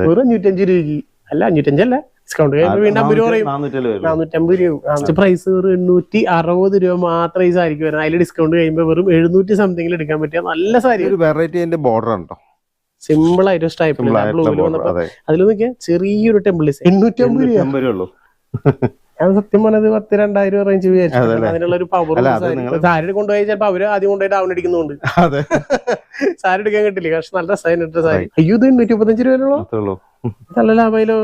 വെറും 505 രൂപയ്ക്ക്. അല്ല 505 ഡിസ്കൗണ്ട് വീണ്ടും 50 രൂപ 450 രൂപ പ്രൈസ്. ഒരു 860 രൂപ മാത്രം ഈ സാരിക്ക് വരുന്നത്. അതിൽ ഡിസ്കൗണ്ട് കഴിയുമ്പോൾ വെറും 700 സംതിങ്ങിൽ എടുക്കാൻ പറ്റിയ നല്ല സാരി. സിമ്പിൾ ആയിട്ട് സ്ട്രൈപ്പ് അതിൽ നോക്കിയാൽ ചെറിയൊരു ടെമ്പിൾ ഡിസൈൻ 850 രൂപ. ഞാൻ സത്യം പറഞ്ഞത് 10,000-2000 റേഞ്ച് വിചാരിച്ചു. അതിനുള്ള ഒരു പവർ സാരി കൊണ്ടുപോയി ചിലപ്പോ അവര് ആദ്യം കൊണ്ടുപോയി ഡൗൺ അടിക്കുന്നുണ്ട്. സാരി എടുക്കാൻ കിട്ടില്ല. പക്ഷെ നല്ല രസമായിട്ട് സാരി. അയ്യോ ഇത് 835 രൂപ നല്ല ലാഭമായാലോ.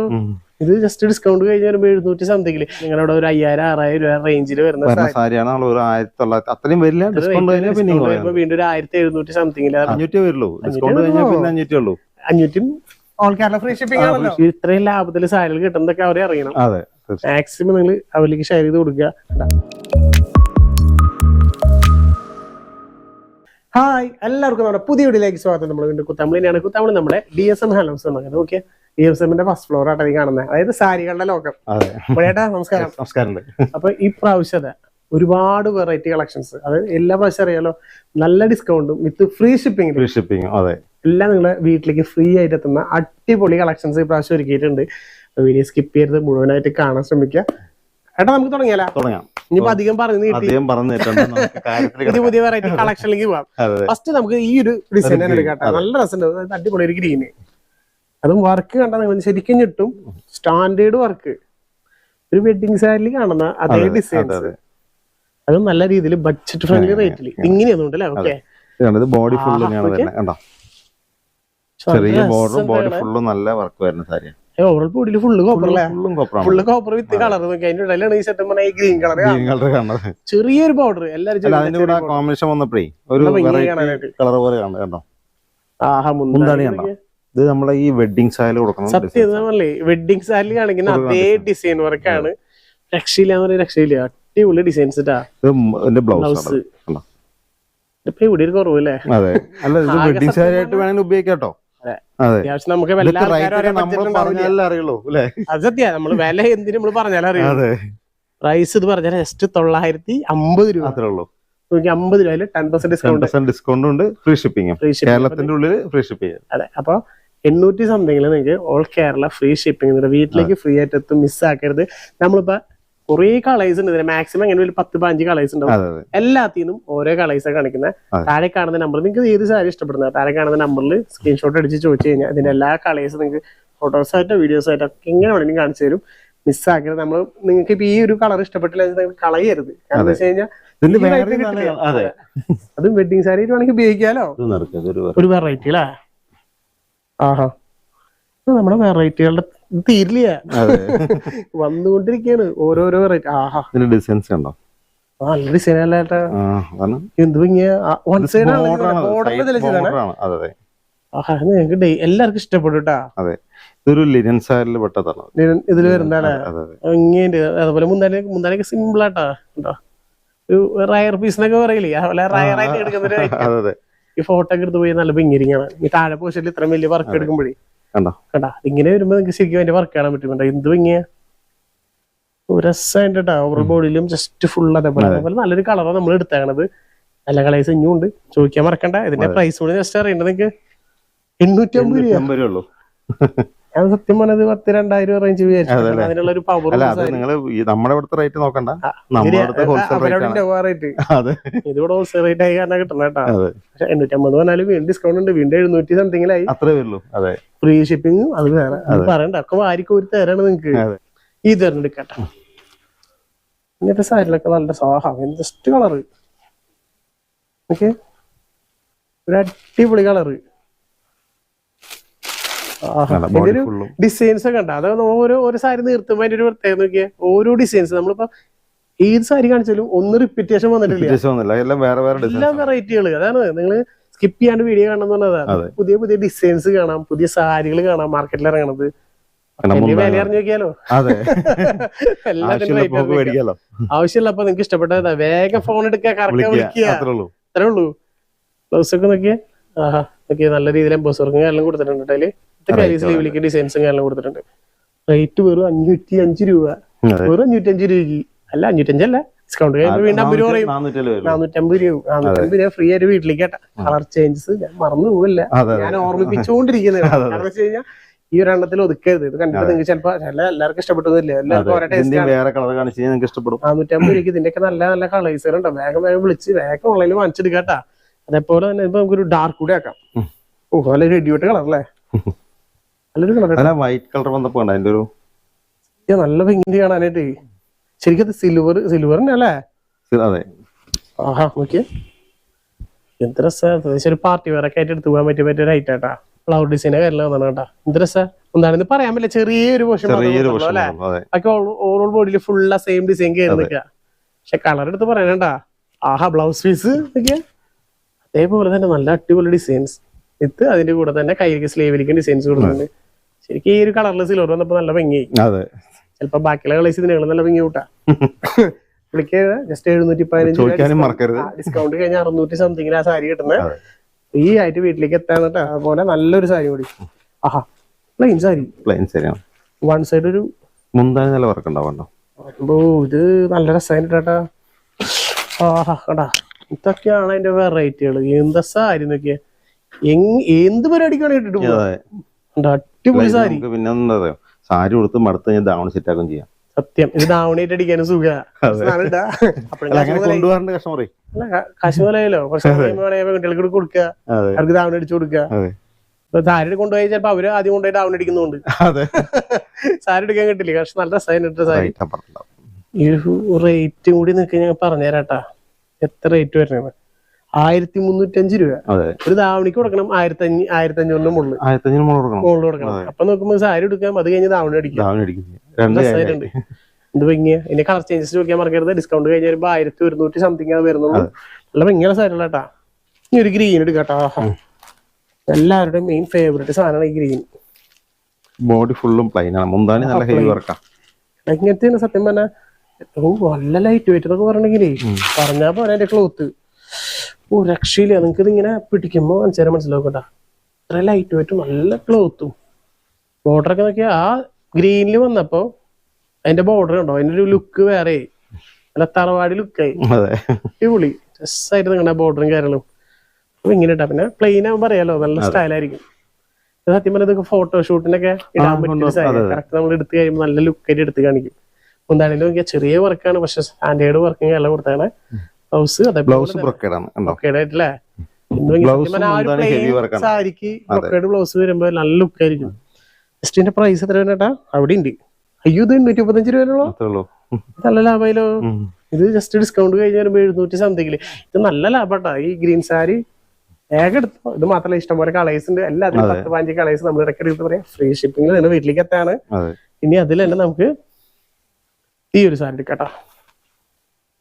ഇത് ജസ്റ്റ് ഡിസ്കൗണ്ട് കഴിഞ്ഞ് വരുമ്പോ 700 സംതിങ്ങില് നിങ്ങളുടെ ഒരു 5000-6000 രൂപ റേഞ്ചിൽ വരുന്ന സാരിയാണ്. വീണ്ടും ഒരു 1700 സംതിങ്ങില് 500 ഓൾ കേരള ഫ്രീ ഷിപ്പിംഗ് ആണല്ലോ. ഇത്രയും ലാഭത്തിൽ സാരികൾ കിട്ടുന്നതൊക്കെ അവരെ അറിയണം. മാക്സിമം നിങ്ങൾ അവരിലേക്ക് ഷെയർ ചെയ്ത് കൊടുക്കുക. ഹായ്, എല്ലാവർക്കും നമ്മുടെ പുതിയ വീഡിയോയിലേക്ക് സ്വാഗതം. നമ്മൾ വീണ്ടും കുത്താമ്പളിയാണ്. കുത്താമ്പളി നമ്മുടെ DSM ഹാൻഡ്ലൂംസ് എന്ന് ഓക്കെ. DSMന്റെ ഫസ്റ്റ് ഫ്ലോർ ആയിട്ട് കാണുന്നത്, അതായത് സാരികളുടെ ലോകം. ചേട്ടാ നമസ്കാരം. നമസ്കാരം. അപ്പൊ ഈ പ്രാവശ്യത്തെ ഒരുപാട് വെറൈറ്റി കളക്ഷൻസ്, അതായത് എല്ലാ പ്രാവശ്യം അറിയാലോ, നല്ല ഡിസ്കൗണ്ടും വിത്ത് ഫ്രീ ഷിപ്പിംഗ് അതെ എല്ലാം നിങ്ങളെ വീട്ടിലേക്ക് ഫ്രീ ആയിട്ട് എത്തുന്ന അടിപൊളി കളക്ഷൻസ് ഈ പ്രാവശ്യം ഒരുക്കിയിട്ടുണ്ട്. വീഡിയോ സ്കിപ്പ് ചെയ്ത് മുഴുവനായിട്ട് കാണാൻ ശ്രമിക്കുക. ഏട്ടാ നമുക്ക് തുടങ്ങിയാലോ? ഇനിയിപ്പോ അധികം പുതിയ പുതിയ വെറൈറ്റി കളക്ഷനിലേക്ക് പോവാം. ഫസ്റ്റ് നമുക്ക് ഈ ഒരു ഡിസൈൻ തന്നെ എടുക്കാം. നല്ല രസമുണ്ട്, അടിപൊളി ഒരു ഗ്രീന്. അതും വർക്ക് കണ്ടാൽ നിങ്ങൾ ശരിക്കും കിട്ടും. സ്റ്റാൻഡേർഡ് വർക്ക്, ഒരു വെഡിങ് സാരിയിൽ കാണുന്ന അതേ ഡിസൈൻസ്, അതും നല്ല രീതിയിൽ ബഡ്ജറ്റ് ഫ്രണ്ട്ലി റേറ്റിൽ ഇങ്ങനെയൊന്നും ഉണ്ടല്ലേ. ഓക്കെ, ബോഡി ഫുള്ള് ചെറിയ ബോർഡറും ബോഡി ഫുള്ളും നല്ല വർക്ക് വരുന്ന സാരിയാണ്. ഓവറോൾ ബോഡിയിൽ ഫുള്ള് കോപ്പർ വിത്ത് കളർ നോക്കി. അതിന്റെ ഇടയിലാണ് ഈ സെറ്റ് ഈ ഗ്രീൻ കളർ കാണുന്നത്. ചെറിയൊരു ബോർഡർ എല്ലാവരും കോമ്പിനേഷൻ വന്നപ്പോഴേ ഒരു കളർ പോലെ കണ്ടോ. ഇത് നമ്മളെ ഈ വെഡിങ് സാരിയിൽ കൊടുക്കണം. സത്യം വെഡിങ് സാരിയിൽ കാണിക്കുന്ന അതേ ഡിസൈൻ വർക്കാണ്. രക്ഷയില്ല, രക്ഷയില്ല, അടിപൊളി ഡിസൈൻസ്. ബ്ലൗസ് ഇവിടെ ഒരു കുറവല്ലേ? അതെ, അല്ല ഇത് വെഡിങ് സാരി ആയിട്ട് വേണമെങ്കിൽ ഉപയോഗിക്കാട്ടോ. അത്യാവശ്യം നമുക്ക് അത് നമ്മള് വില എന്തിനും നമ്മള് പറഞ്ഞാലും അറിയാം. പ്രൈസ് ഇത് പറഞ്ഞാൽ ജസ്റ്റ് 950 രൂപ. 50 രൂപയില് 10% ഡിസ്കൗണ്ട് ഉണ്ട്. ഫ്രീ ഷിപ്പിംഗ്, കേരളത്തിന്റെ ഉള്ളിൽ ഫ്രീ ഷിപ്പിംഗ്. അതെ, അപ്പൊ 800 സംതിങ്ങില് നിങ്ങൾക്ക് ഓൾ കേരള ഫ്രീ ഷിപ്പിംഗ് വീട്ടിലേക്ക് ഫ്രീ ആയിട്ട് എത്തും. മിസ്സാക്കരുത്. നമ്മളിപ്പോ കുറെ കളേഴ്സ് ഉണ്ട് ഇതിന്. മാക്സിമം അങ്ങനെ ഒരു 10-15 കളേഴ്സ് ഉണ്ടാവും. എല്ലാത്തിനും ഓരോ കളേഴ്സ് കാണിക്കുന്നത്. താഴെ കാണുന്ന നമ്പർ, നിങ്ങൾക്ക് ഏത് സാരി ഇഷ്ടപ്പെടുന്നത് താഴെ കാണുന്ന നമ്പറിൽ സ്ക്രീൻഷോട്ട് അടിച്ച് ചോദിച്ചു കഴിഞ്ഞാൽ ഇതിന്റെ എല്ലാ കളേഴ്സും നിങ്ങൾക്ക് ഫോട്ടോസ് ആയിട്ടോ വീഡിയോസ് ആയിട്ടോ ഒക്കെ എങ്ങനെ വേണമെങ്കിലും കാണിച്ചു തരും. മിസ്സാക്കരുത്. നമ്മൾ നിങ്ങൾക്ക് ഇപ്പൊ ഈ ഒരു കളർ ഇഷ്ടപ്പെട്ടില്ല നിങ്ങൾ കളയരുത്. കാരണം വെച്ച് കഴിഞ്ഞാൽ അതും വെഡിങ് സാരി വേണമെങ്കിൽ ഉപയോഗിക്കാലോ. ഒരു വെറൈറ്റി അല്ലേ? ആഹാ, നമ്മുടെ വെറൈറ്റികളുടെ തീരില്ല, വന്നുകൊണ്ടിരിക്കുകയാണ് ഓരോരോ വെറൈറ്റി. ആഹാ, ഡിസൈൻസ് കണ്ടോ? നല്ല ഡിസൈൻ അല്ല ചേട്ടാ. എന്ത് വൺ സൈഡ് നിങ്ങൾക്ക് എല്ലാവർക്കും ഇഷ്ടപ്പെടും കേട്ടാ. അതെ, ഇതൊരു ലിനൻ സാരിയിൽ പെട്ടതാണ്. ഇതിൽ വരുന്നതാണ് ഇങ്ങനെ. അതുപോലെ മുന്താനൊക്കെ സിമ്പിൾ ആട്ടാ. ഒരു റയർ പീസ് എന്നൊക്കെ പറയില്ലേ, അതുപോലെ റയർ ആയിട്ട് എടുക്കുന്ന ഈ ഫോട്ടോ ഒക്കെ എടുത്ത് പോയി നല്ല ഭംഗിരിക്കാണ്. ഈ താഴെ പോഷനിൽ ഇത്രയും വലിയ വർക്ക് എടുക്കുമ്പോഴേ കണ്ടാ ഇങ്ങനെ വരുമ്പോ നിങ്ങൾക്ക് ശരിക്കും അതിന്റെ വർക്ക് കാണാൻ പറ്റും. എന്ത് ഭംഗിയാ, രസമായിട്ട് കേട്ടാ. ഓവർ ബോഡിയിലും ജസ്റ്റ് ഫുൾ അതേപോലെ നല്ലൊരു കളറാണ് നമ്മൾ എടുത്തേക്കണത്. നല്ല കളേഴ്സ് ഇനിയും ഉണ്ട്, ചോദിക്കാൻ മറക്കണ്ട. ഇതിന്റെ പ്രൈസ് കൂടി ജസ്റ്റ് അറിയേണ്ടത് നിങ്ങൾക്ക് 850 രൂപ. ഞാൻ സത്യം പറഞ്ഞത് 10,000-2000 രൂപ റേഞ്ച് വിചാരിച്ചു. അതിനുള്ള ഒരു പവർ നമ്മുടെ ഇവിടുത്തെ റേറ്റ് നോക്കണ്ട, ഇതിവിടെ ഹോൾസെയിൽ റേറ്റ് ആയി കാരണം കിട്ടണം കേട്ടാ. പക്ഷെ 850 പറഞ്ഞാലും വീണ്ടും ഡിസ്കൗണ്ട് ഉണ്ട്. വീണ്ടും 700 സംതിങ്ങിലായി. അത്രേ ഉള്ളൂ. അതെ, ഫ്രീ ഷിപ്പിംഗ് അത് വേറെ പറയണ്ട. ഒക്കെ വാരിക്കോരി തരാണ് നിങ്ങക്ക്. ഈ തരണം എടുക്കട്ടെ. ഇങ്ങനത്തെ സാരിലൊക്കെ നല്ല സാഹാ ജസ്റ്റ് കളറ്. ഓക്കെ, ഒരു അടിപൊളി കളറ്. ഡിസൈൻസ് ഒക്കെ ഉണ്ട്. അത് ഓരോ സാരി നിർത്തുമ്പോ അതിന്റെ ഒരു പ്രത്യേകത നോക്കിയാൽ ഓരോ ഡിസൈൻസ് നമ്മളിപ്പോ ഏത് സാരി കാണിച്ചാലും ഒന്ന് റിപ്പീറ്റേഷൻ വന്നിട്ടില്ല. എല്ലാം വെറൈറ്റികള്. അതാണ് നിങ്ങൾ സ്കിപ്പ് ചെയ്യാണ്ട് വീഡിയോ കാണുന്ന പറഞ്ഞതാണ്. പുതിയ പുതിയ ഡിസൈൻസ് കാണാം, പുതിയ സാരികൾ കാണാം മാർക്കറ്റിൽ ഇറങ്ങണത്. വില അറിഞ്ഞു നോക്കിയാലോ. ആവശ്യമുള്ളപ്പോ നിങ്ങൾക്ക് ഇഷ്ടപ്പെട്ട വേഗം ഫോൺ എടുക്കുക, കറക്റ്റ് വിളിക്കുക, അത്രേ ഉള്ളൂ. ബ്ലൗസ് ഒക്കെ നോക്കിയാ ആഹാ നോക്കിയാ നല്ല രീതിയിൽ എംബോസ് വർക്കും എല്ലാം കൊടുത്തിട്ടുണ്ട്. അതില് സ്ലീവിലേക്ക് ഡിസൈൻസും എല്ലാം കൊടുത്തിട്ടുണ്ട്. റേറ്റ് വെറും 505 രൂപ. വെറും 505 രൂപയ്ക്ക്. അല്ല 505 അല്ല, ഡിസ്കൗണ്ട് കഴിയുമ്പോൾ വീണ്ടും 50 രൂപ 450 രൂപ. 450 രൂപ ഫ്രീ ആയിട്ട് വീട്ടിലേക്ക് കേട്ടാ. കളർ ചേഞ്ചസ് ഞാൻ മറന്നു പോകില്ല, ഞാൻ ഓർമ്മിപ്പിച്ചുകൊണ്ടിരിക്കുന്നത്. കാരണം വെച്ച് കഴിഞ്ഞാൽ ഈ ഒരു എണ്ണത്തിൽ ഒതുക്കരുത്. ഇത് കണ്ടിട്ട് നിങ്ങൾക്ക് ചിലപ്പോ എല്ലാവർക്കും ഇഷ്ടപ്പെട്ടൊന്നുമില്ല, എല്ലാവർക്കും ഓരോ ടേസ്റ്റ് ആണ്. വേറെ കളർ കാണിച്ച് നിങ്ങൾക്ക് ഇഷ്ടപ്പെടും. 450 രൂപയ്ക്ക് ഇതിന്റെയൊക്കെ നല്ല നല്ല കളേഴ്സുകൾ ഉണ്ടോ. വേഗം വിളിച്ച് വേഗം ഓൺലൈനിൽ വാങ്ങിച്ചെടുക്കാട്ടാ. അതേപോലെ തന്നെ ഇപ്പൊ നമുക്കൊരു ഡാർക്ക് കൂടെ ആക്കാം. ഓ നല്ലൊരു ഇടിയോട്ട് കളർ അല്ലേ, നല്ലൊരു കളർ. വൈറ്റ് കളർ വന്നപ്പോ അതിന്റെ ഒരു നല്ല ഭംഗി കാണാനായിട്ട്. ശരിക്കും അത് സിൽവർ തന്നെ അല്ലേ? അതെ. ആഹാ നോക്കിയേ എന്ത് രസാ. ഒരു പാർട്ടി വെയർ ഒക്കെ ആയിട്ട് എടുത്തു പോകാൻ പറ്റിയ റൈറ്റ് ആട്ടാ. ഫ്ലവർ ഡിസൈനെ കാര്യങ്ങൾ വന്നാണ് കേട്ടാ. എന്ത് രസാ. എന്താണെന്ന് പറയാൻ പറ്റില്ല, ചെറിയൊരു പോർഷൻ അല്ലേ. ബാക്കി ഓവറോൾ ബോഡിയിൽ ഫുള്ള സെയിം ഡിസൈൻ കയറി നിൽക്കുക. പക്ഷെ കളർ എടുത്ത് പറയണേട്ടാ. ആഹാ ബ്ലൗസ് പീസ് നോക്കിയാ അതേപോലെ തന്നെ നല്ല അടിപൊളി ഡിസൈൻസ്. ഇത് അതിന്റെ കൂടെ തന്നെ കൈക്ക് സ്ലീവിലേക്ക് ഡിസൈൻസ് കൊടുക്കുന്നുണ്ട്. ശരിക്കും ഈ ഒരു കളറിൽ സിൽവർ വന്നപ്പോ നല്ല ഭംഗിയായി. ചിലപ്പോ ബാക്കിയുള്ള കളേഴ്സ് ഇതിനുള്ള നല്ല ഭംഗി കൂട്ടാ. വിളിക്കുക ജസ്റ്റ് 715 ഡിസ്കൗണ്ട് കഴിഞ്ഞ 600 സംതിങ്ങിൽ ആ സാരി കിട്ടുന്നത്. ഈ ആയിട്ട് വീട്ടിലേക്ക് എത്താന്നിട്ട് അതുപോലെ നല്ലൊരു സാരി കൂടി. ആഹാ പ്ലെയിൻ സാരി, വൺ സൈഡ് ഒരു മുന്താണി നല്ല വർക്ക് ഉണ്ടാവണ്ടോ. ഇത് നല്ല രസമായിട്ടാ. ആഹാ കണ്ടാ ഇതൊക്കെയാണ് അതിന്റെ വെറൈറ്റികൾ. എന്താ സാരി നോക്കിയാ, എന്ത് പരിപാടിക്കാണ് ഇട്ടിട്ട് അടിപൊളി സാരി. പിന്നെ എന്താ പറയാ, സാരി കൊടുത്ത് മടുത്ത് ഞാൻ ദാവണി സെറ്റാക്കും ചെയ്യാം. സത്യം ഇത് ദാവണിയായിട്ട് അടിക്കാനും കാശ്മീരല്ലോ. കുറച്ച് കുട്ടികൾക്ക് കൊടുക്കുക, അവർക്ക് ദാവണി അടിച്ചു കൊടുക്കുക. സാരി കൊണ്ടുപോയി ചിലപ്പോ അവര് ആദ്യം കൊണ്ടുപോയി ഡൗൺ അടിക്കുന്നുണ്ട്. സാരി എടുക്കാൻ കിട്ടില്ല. പക്ഷെ നല്ല രസമായിട്ട് സാരി. ഈ റേറ്റും കൂടി നിൽക്കാൻ ഞാൻ പറഞ്ഞുതരാട്ടാ. എത്ര റേറ്റ് വരുന്നത്? 1305 രൂപ. ഒരു ദാവണിക്ക് കൊടുക്കണം 1500 മുകളിൽ കൊടുക്കണം. അപ്പൊ നോക്കുമ്പോ സാരി എടുക്കാം, അത് കഴിഞ്ഞ് ദാവണി അടിക്കാം. എന്ത് ഭംഗിയാ. ഇനി കളർ ചേഞ്ചസ് ചോദിക്കാൻ മറക്കരുത്. ഡിസ്കൗണ്ട് കഴിഞ്ഞ് വരുമ്പോ 1100 സംതിങ് വരുന്നുള്ളൂ. നല്ല ഭംഗിയുള്ള സാരികളാ കേട്ടാ. ഇനി ഒരു ഗ്രീൻ എടുക്കാട്ടാ. എല്ലാവരുടെയും മെയിൻ ഫേവറേറ്റ് സാധനമാണ് ഈ ഗ്രീൻ. ബോഡി ഫുള്ളും പ്ലെയിൻ ആണ്, മുന്താണി നല്ല ഹെവി വർക്കാ. ഇങ്ങനത്തെ സത്യം പറഞ്ഞാൽ നല്ല ലൈറ്റ് വെയിറ്റ് എന്നൊക്കെ പറഞ്ഞെങ്കിലേ പറഞ്ഞാ പോലെ അതിന്റെ ക്ലോത്ത് രക്ഷയില്ല. നിങ്ങൾക്ക് ഇതിങ്ങനെ പിടിക്കുമ്പോ മനസ്സിലാക്കട്ടാ. അത്ര ലൈറ്റ് വെയിറ്റും നല്ല ക്ലോത്തും. ബോർഡറൊക്കെ നോക്കിയാ ആ ഗ്രീനിൽ വന്നപ്പോ അതിന്റെ ബോർഡർ ഉണ്ടോ, അതിന്റെ ഒരു ലുക്ക് വേറെ, നല്ല തറവാടി ലുക്കായി. അടിപൊളി രസമായിട്ട് നിങ്ങളുടെ ബോർഡറും കാര്യങ്ങളും. അപ്പൊ ഇങ്ങനെ ഇട്ടാ പിന്നെ പ്ലെയിൻ ആകുമ്പോ അറിയാലോ നല്ല സ്റ്റൈലായിരിക്കും. സത്യം പറഞ്ഞാൽ ഇതൊക്കെ ഫോട്ടോഷൂട്ടിനൊക്കെ ഇടാൻ പറ്റിയ സാരി. കറക്റ്റ് നമ്മൾ എടുത്ത് കഴിയുമ്പോൾ നല്ല ലുക്കായിട്ട് എടുത്ത് കാണിക്കും. എന്താണെങ്കിലും നോക്കിയാൽ ചെറിയ വർക്കാണ്, പക്ഷെ സ്റ്റാൻഡേർഡ് വർക്കിംഗ് എല്ലാം കൊടുത്താണ്. സാരിക്ക് ബ്രൊക്കേഡ് ബ്ലൗസ് വരുമ്പോ നല്ല ലുക്ക് ആയിരിക്കും. ജസ്റ്റിന്റെ പ്രൈസ് എത്ര വേണ്ടാ അവിടെ ഉണ്ട്. അയ്യോ ഇത് 835 രൂപയുള്ളൂ. നല്ല ലാഭമായാലോ. ഇത് ജസ്റ്റ് ഡിസ്കൗണ്ട് കഴിഞ്ഞ് വരുമ്പോ 700 സംതിങ്ങില്. ഇത് നല്ല ലാഭട്ടാ. ഈ ഗ്രീൻ സാരി വേഗം എടുത്തോ. ഇത് മാത്രമല്ല ഇഷ്ടംപോലെ കളേഴ്സ് ഉണ്ട്. എല്ലാത്തിനും 10-15 കളേഴ്സ് നമ്മൾ ഇടയ്ക്ക് എടുത്ത് പറയാം. ഫ്രീ ഷിപ്പിംഗിൽ തന്നെ വീട്ടിലേക്ക് എത്താണ്. ഇനി അതിൽ തന്നെ നമുക്ക് ഈ ഒരു സാരി എടുക്കട്ടാ.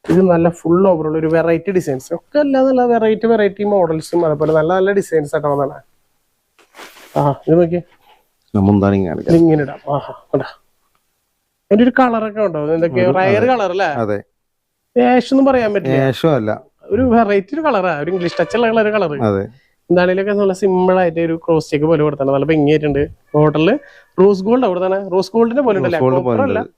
ഇത് നല്ല ഫുൾ ഓവറുള്ള ഒരു വെറൈറ്റി ഡിസൈൻസ് ഒക്കെ എല്ലാം നല്ല വെറൈറ്റി മോഡൽസും അതുപോലെ നല്ല നല്ല ഡിസൈൻസ് ആട്ടോ വന്നാണ്. ഇത് നോക്കിയേ ഇങ്ങനെ ഇടാം. അതിന്റെ ഒരു കളറൊക്കെ ഉണ്ടോ, എന്തൊക്കെയോ റയർ കളർ അല്ലേ. ഏഷൊന്നും പറയാൻ പറ്റില്ല, ഒരു വെറൈറ്റി ഒരു കളറാ, ഒരു ഇംഗ്ലീഷ് ടച്ചുള്ള കളർ. എന്താണെങ്കിലൊക്കെ നല്ല സിമ്പിൾ ആയിട്ട് ഒരു ക്രോസ് ചെക്ക് പോലെ കൊടുത്താണ്. നല്ല ഭംഗിയായിട്ടുണ്ട്. ബോർഡറില് റോസ് ഗോൾഡ് അവിടെ തന്നെ, റോസ് ഗോൾഡിന്റെ പോലെ ഉണ്ടല്ലേ,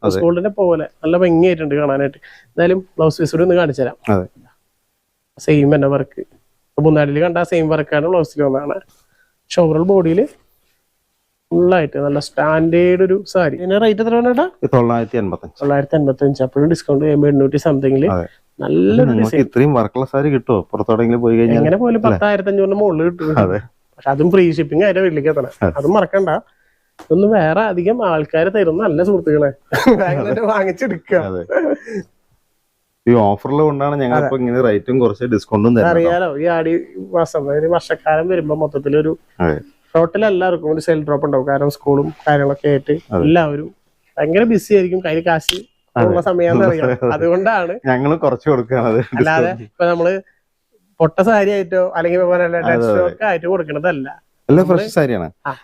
റോസ് ഗോൾഡിന്റെ പോലെ നല്ല ഭംഗിയായിട്ടുണ്ട് കാണാനായിട്ട്. എന്തായാലും ബ്ലൗസ് പീസ് കൂടി ഒന്ന് കാണിച്ചു തരാം. സെയിം തന്നെ വർക്ക്, മുന്നാടിയിൽ കണ്ട സെയിം വർക്കാണ് ബ്ലൗസിൽ വന്നതാണ്. പക്ഷെ ഓവറോൾ ബോഡിയില് ഫുള്ളായിട്ട് നല്ല സ്റ്റാൻഡേർഡ് ഒരു സാരി. ഇതിന്റെ റേറ്റ് എത്ര വേണ്ടാ? 985. അപ്പോഴും ഡിസ്കൗണ്ട് ചെയ്യുമ്പോൾ 800 സംതിങ്ങില് നല്ലൊരു ഇത്രയും വർക്കുള്ള സാരി കിട്ടുമോ പുറത്തോടെങ്കിലും പോയി കഴിഞ്ഞാൽ? എങ്ങനെ പോലും 10,500 മുകളിൽ കിട്ടും. പക്ഷെ അതും ഫ്രീ ഷിപ്പിംഗ് അതിന്റെ വീട്ടിലേക്ക് എത്തണം. അതും മറക്കണ്ട. ഇതൊന്നും വേറെ അധികം ആൾക്കാർ തരുന്ന നല്ല സുഹൃത്തുക്കളെ വാങ്ങിച്ചെടുക്കുക. ഈ ഓഫറിൽ കൊണ്ടാണ് ഞങ്ങൾ ഇങ്ങനെ റേറ്റും കുറച്ച് ഡിസ്കൗണ്ടും അറിയാലോ. ഈ ആടി മാസം വർഷക്കാലം വരുമ്പോ മൊത്തത്തിലൊരു ടോട്ടൽ എല്ലാവർക്കും ഒരു സെൽ ഡ്രോപ്പ് ഉണ്ടാവും. കാരണം സ്കൂളും കാര്യങ്ങളൊക്കെ ആയിട്ട് എല്ലാവരും ഭയങ്കര ബിസി ആയിരിക്കും. കയ്യിൽ കാശ് ഉള്ള സമയമാണെന്ന് അറിയാം. അതുകൊണ്ടാണ് ഞങ്ങൾ കുറച്ച് കൊടുക്കുകയാണ്. അല്ലാതെ ഇപ്പൊ നമ്മള് പൊട്ട സാരി ആയിട്ടോ അല്ലെങ്കിൽ ആയിട്ട് കൊടുക്കണതല്ല.